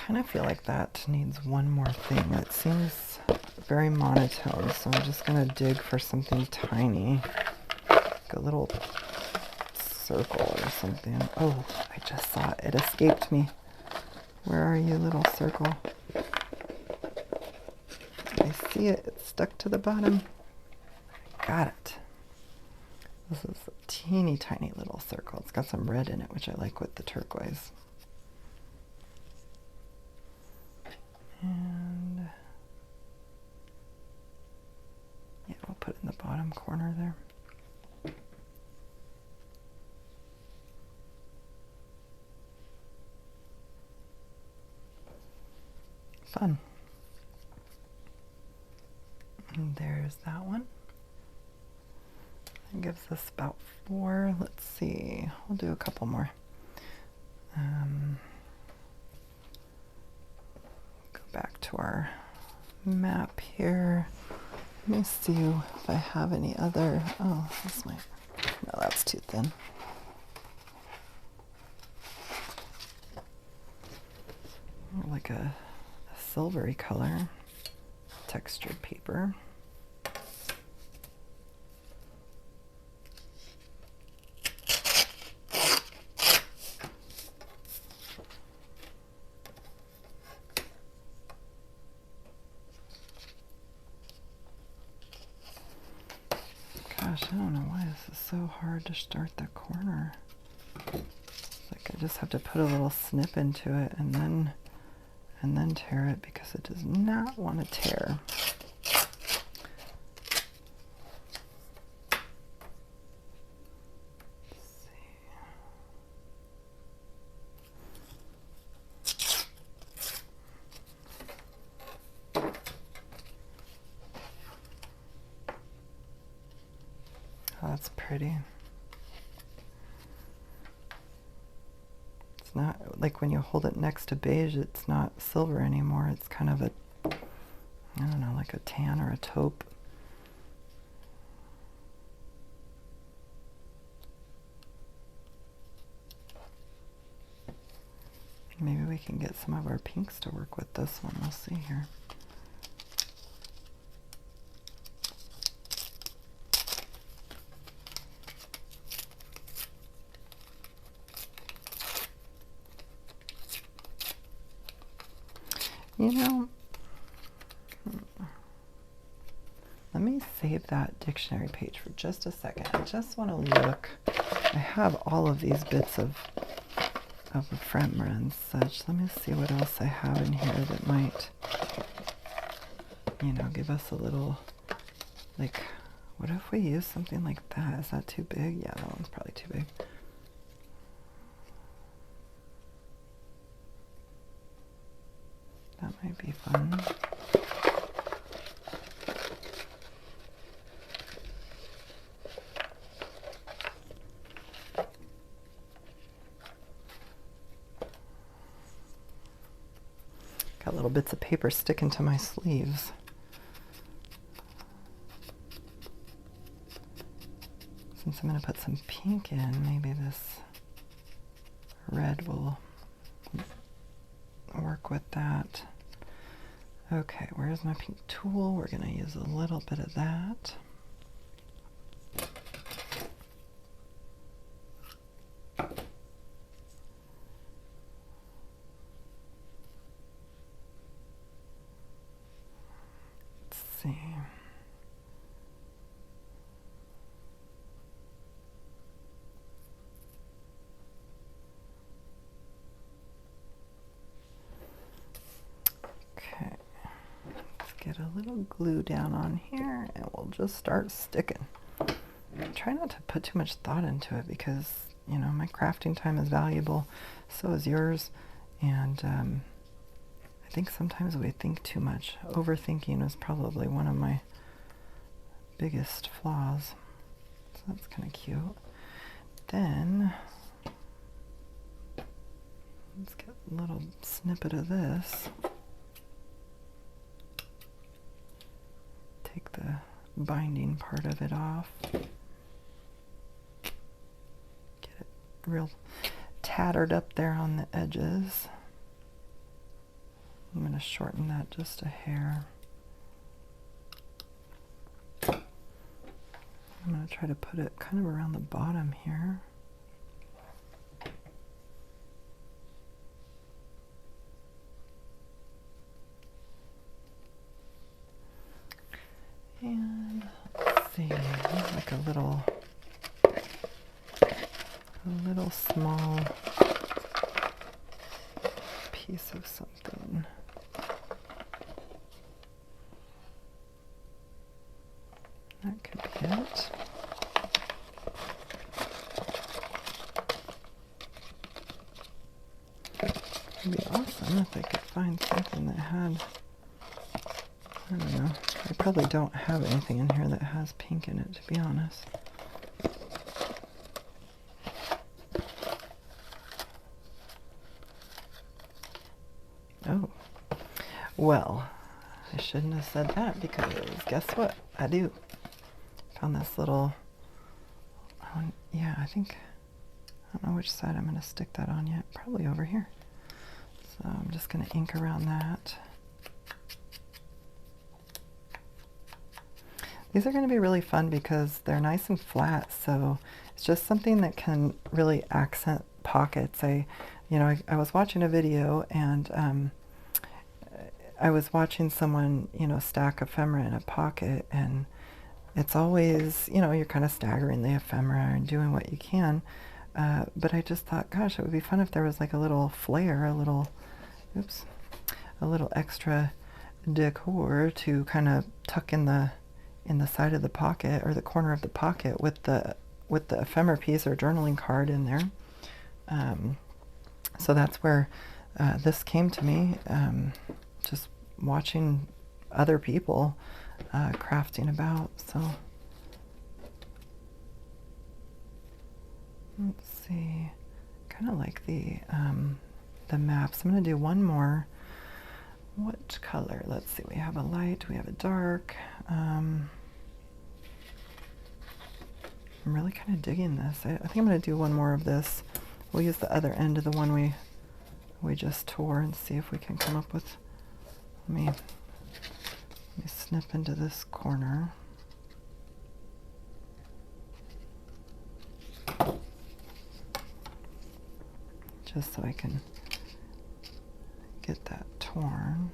I kind of feel like that needs one more thing. It seems very monotone, so I'm just going to dig for something tiny, like a little circle or something. Oh, I just saw it. It escaped me. Where are you, little circle? I see it. It's stuck to the bottom. Got it. This is a teeny tiny little circle. It's got some red in it, which I like with the turquoise. And yeah, we'll put it in the bottom corner there. Fun. And there's that one. That gives us about 4. Let's see. We'll do a couple more. Go back to our map here. Let me see if I have any other. Oh, this might. No, that's too thin. Like a silvery color, textured paper. Gosh, I don't know why this is so hard to start the corner. I just have to put a little snip into it and then tear it because it does not want to tear. Oh, that's pretty. It's not like when you hold it next to beige, it's not silver anymore. It's kind of a, I don't know, like a tan or a taupe. Maybe we can get some of our pinks to work with this one. We'll see here. You know, let me save that dictionary page for just a second. I just want to look. I have all of these bits of ephemera and such. Let me see what else I have in here that might, you know, give us a little, like, what if we use something like that? Is that too big? Yeah, that one's probably too big. That might be fun. Got little bits of paper sticking to my sleeves. Since I'm going to put some pink in, maybe this red will work with that. Okay, where's my pink tool? We're going to use a little bit of that. Let's see. Get a little glue down on here and we'll just start sticking. Try not to put too much thought into it because, you know, my crafting time is valuable, so is yours, and I think sometimes we think too much. Overthinking is probably one of my biggest flaws, so that's kind of cute. Then let's get a little snippet of this. Take the binding part of it off. Get it real tattered up there on the edges. I'm going to shorten that just a hair. I'm going to try to put it kind of around the bottom here. And let's see, like a little small piece of something. That could be it. It'd be awesome if I could find something that had, I don't know. I probably don't have anything in here that has pink in it, to be honest. Oh, well, I shouldn't have said that because guess what? I do. Found this little, yeah, I don't know which side I'm going to stick that on yet. Probably over here. So I'm just going to ink around that. These are going to be really fun because they're nice and flat, so it's just something that can really accent pockets. I was watching a video and I was watching someone, stack ephemera in a pocket, and it's always, you're kind of staggering the ephemera and doing what you can, But I just thought, gosh, it would be fun if there was like a little flair, a little, oops, a little extra decor to kind of tuck in the side of the pocket or the corner of the pocket with the ephemera piece or journaling card in there. So that's where this came to me, just watching other people crafting about. So let's see, kind of like the maps. I'm going to do one more. What color? Let's see. We have a light. We have a dark. I'm really kind of digging this. I think I'm going to do one more of this. We'll use the other end of the one we just tore and see if we can come up with. Let me snip into this corner. Just so I can get that torn.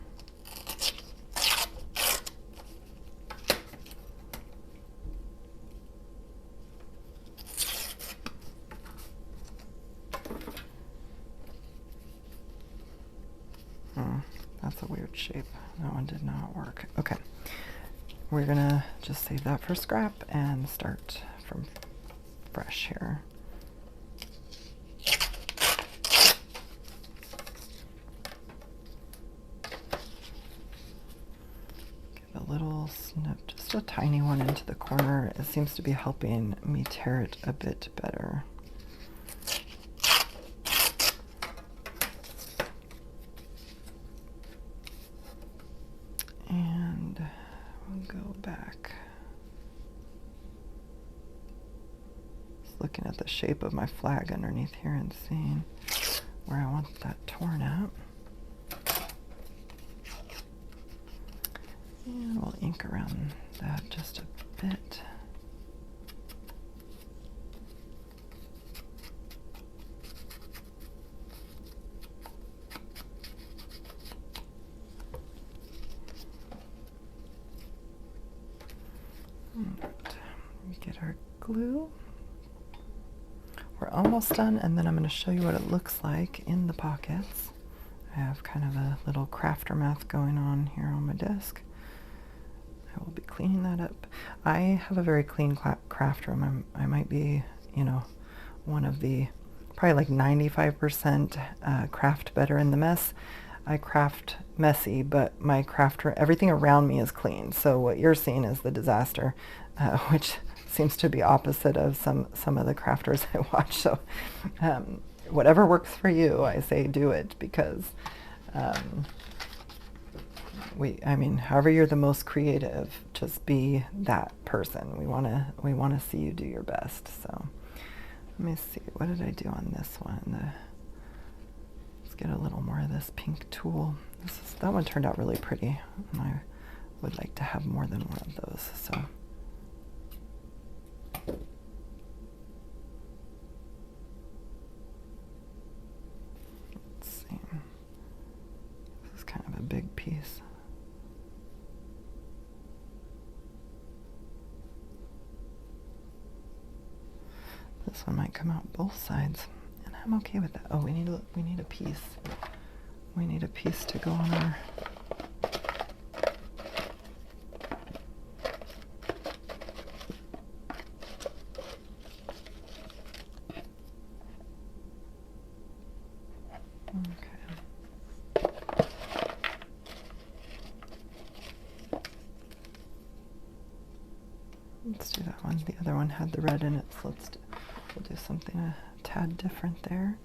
That's a weird shape. That one did not work. Okay. We're gonna just save that for scrap and start from fresh here. Give a little snip, just a tiny one into the corner. It seems to be helping me tear it a bit better. And we'll go back. Just looking at the shape of my flag underneath here and seeing where I want that torn at. And we'll ink around that just a bit. Get our glue. We're almost done, and then I'm going to show you what it looks like in the pockets. I have kind of a little crafter math going on here on my desk. I will be cleaning that up. I have a very clean craft room. I might be, you know, one of the, probably like 95% craft better in the mess. I craft messy, but my everything around me is clean. So what you're seeing is the disaster, which seems to be opposite of some of the crafters I watch. So whatever works for you, I say do it, because I mean, however you're the most creative, just be that person. We wanna see you do your best. So let me see, what did I do on this one? Let's get a little more of this pink tulle. That one turned out really pretty, and I would like to have more than one of those. So let's see. This is kind of a big piece. This one might come out both sides, and I'm okay with that. Oh, we need a piece. We need a piece to go on our. Okay. Let's do that one. The other one had the red in it, so we'll do something a tad different there.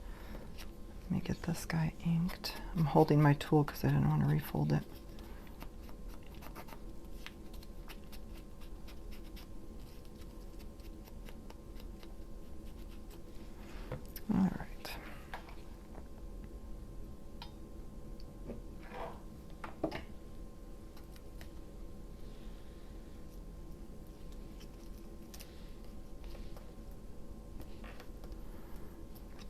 Let me get this guy inked. I'm holding my tool because I didn't want to refold it. All right.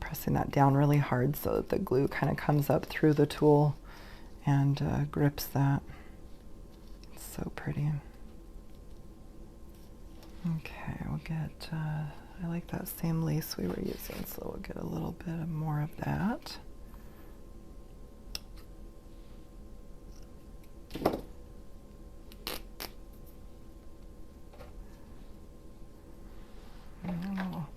Pressing that down really hard so that the glue kind of comes up through the tool and grips that. It's so pretty. Okay, we'll get I like that same lace we were using, so we'll get a little bit more of that. And I'll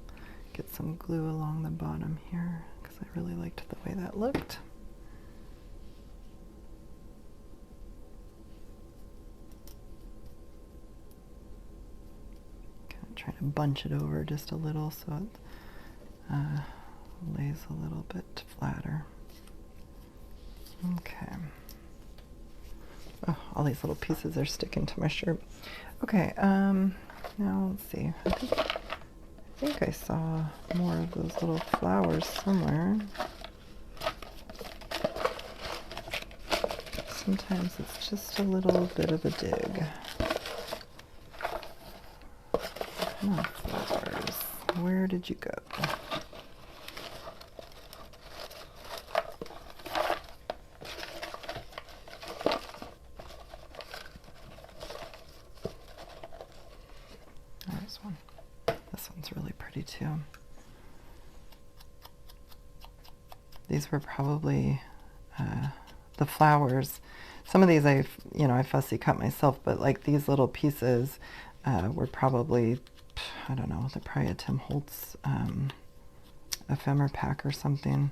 get some glue along the bottom here because I really liked the way that looked. Trying to bunch it over just a little so it lays a little bit flatter. Okay. Oh, all these little pieces are sticking to my shirt. Okay, now let's see. I think I saw more of those little flowers somewhere. Sometimes it's just a little bit of a dig. Come on, flowers. Where did you go? There's one. This one's really pretty too. These were probably the flowers. Some of these I fussy cut myself, but like these little pieces were probably, I don't know, they're probably a Tim Holtz ephemera pack or something.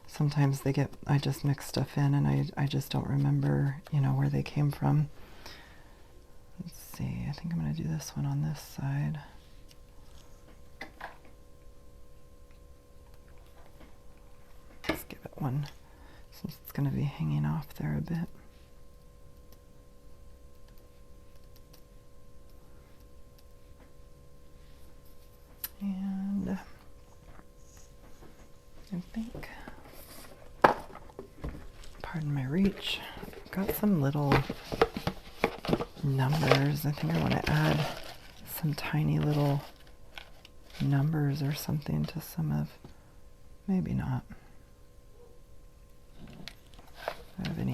Sometimes they get, I just mix stuff in and I just don't remember, where they came from. Let's see, I think I'm going to do this one on this side. Let's give it one, since it's going to be hanging off there a bit. And I think, pardon my reach, I've got some little numbers. I think I want to add some tiny little numbers or something to some of, maybe not. I have any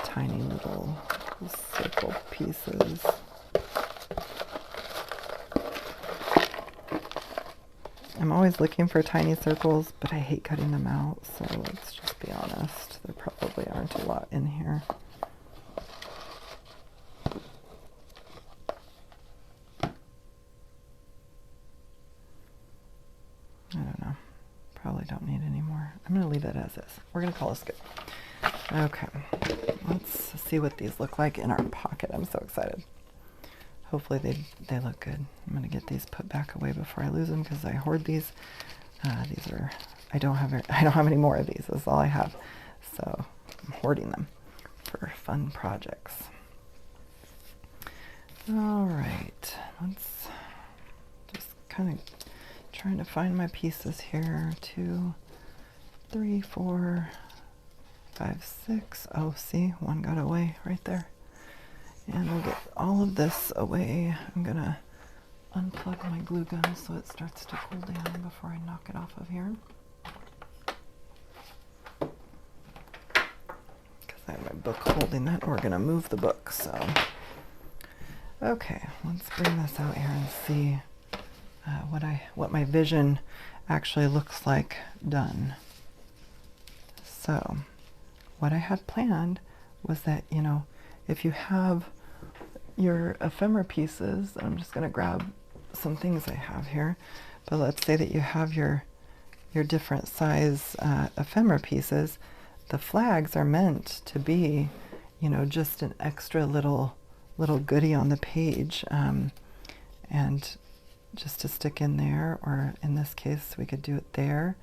tiny little circle pieces. I'm always looking for tiny circles, but I hate cutting them out, so let's just be honest. There probably aren't a lot in here. I don't know. Probably don't need any more. I'm going to leave that as is. We're going to call this good. Okay. Let's see what these look like in our pocket. I'm so excited. Hopefully they look good. I'm going to get these put back away before I lose them because I hoard these. These are, I don't have any more of these. That's all I have. So I'm hoarding them for fun projects. All right. Let's just kind of trying to find my pieces here. 2, 3, 4, 5, 6. Oh, see, one got away right there. And we'll get all of this away. I'm going to unplug my glue gun so it starts to cool down before I knock it off of here. Because I have my book holding that. We're going to move the book. So, okay, let's bring this out here and see what my vision actually looks like done. So, what I had planned was that, if you have your ephemera pieces, I'm just going to grab some things I have here, but let's say that you have your different size ephemera pieces. The flags are meant to be, just an extra little goodie on the page, and just to stick in there, or in this case, we could do it there.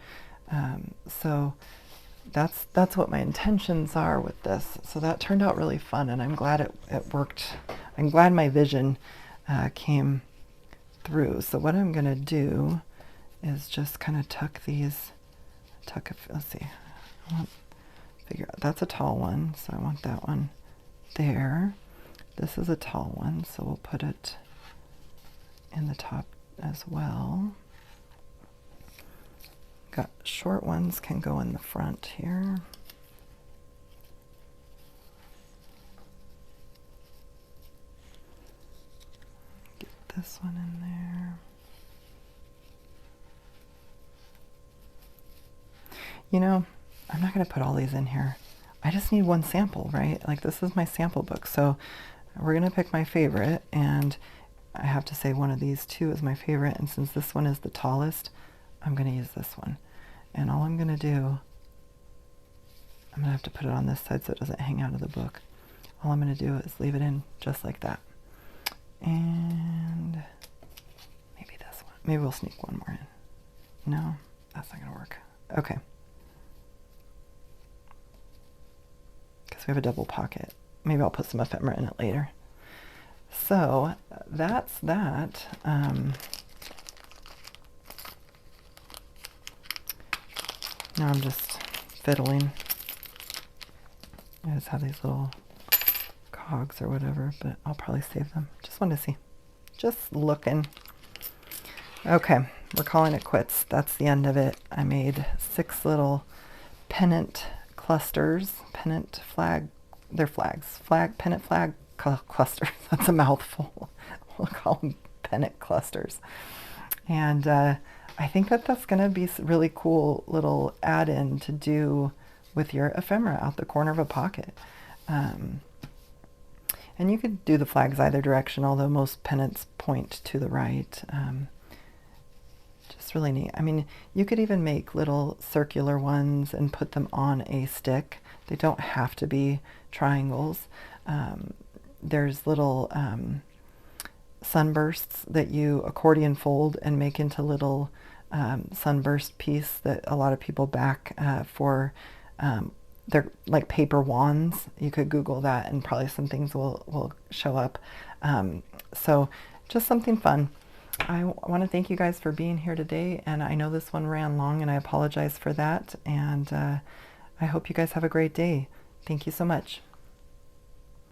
So that's what my intentions are with this. So that turned out really fun, and I'm glad it worked. I'm glad my vision came through. So what I'm going to do is just kind of tuck these, let's see, figure out, that's a tall one, so I want that one there. This is a tall one, so we'll put it in the top as well. Got short ones can go in the front here. Get this one in there. You know, I'm not going to put all these in here. I just need one sample, right? Like this is my sample book. So we're going to pick my favorite, and I have to say one of these two is my favorite. And since this one is the tallest, I'm going to use this one. And all I'm going to do, I'm going to have to put it on this side so it doesn't hang out of the book. All I'm going to do is leave it in just like that. And maybe this one. Maybe we'll sneak one more in. No, that's not going to work. Okay. Because we have a double pocket. Maybe I'll put some ephemera in it later. So that's that. Now I'm just fiddling. I just have these little cogs or whatever, but I'll probably save them. Just wanted to see. Just looking. Okay, we're calling it quits. That's the end of it. I made 6 little pennant clusters. Pennant flag. They're flags. Pennant flag clusters. That's a mouthful. We'll call them pennant clusters. And I think that that's going to be a really cool little add-in to do with your ephemera out the corner of a pocket. And you could do the flags either direction, although most pennants point to the right. Just really neat. I mean, you could even make little circular ones and put them on a stick. They don't have to be triangles. There's little sunbursts that you accordion fold and make into little sunburst piece that a lot of people back for. They're like paper wands. You could Google that and probably some things will show up. So just something fun. I want to thank you guys for being here today, and I know this one ran long and I apologize for that, and I hope you guys have a great day. Thank you so much.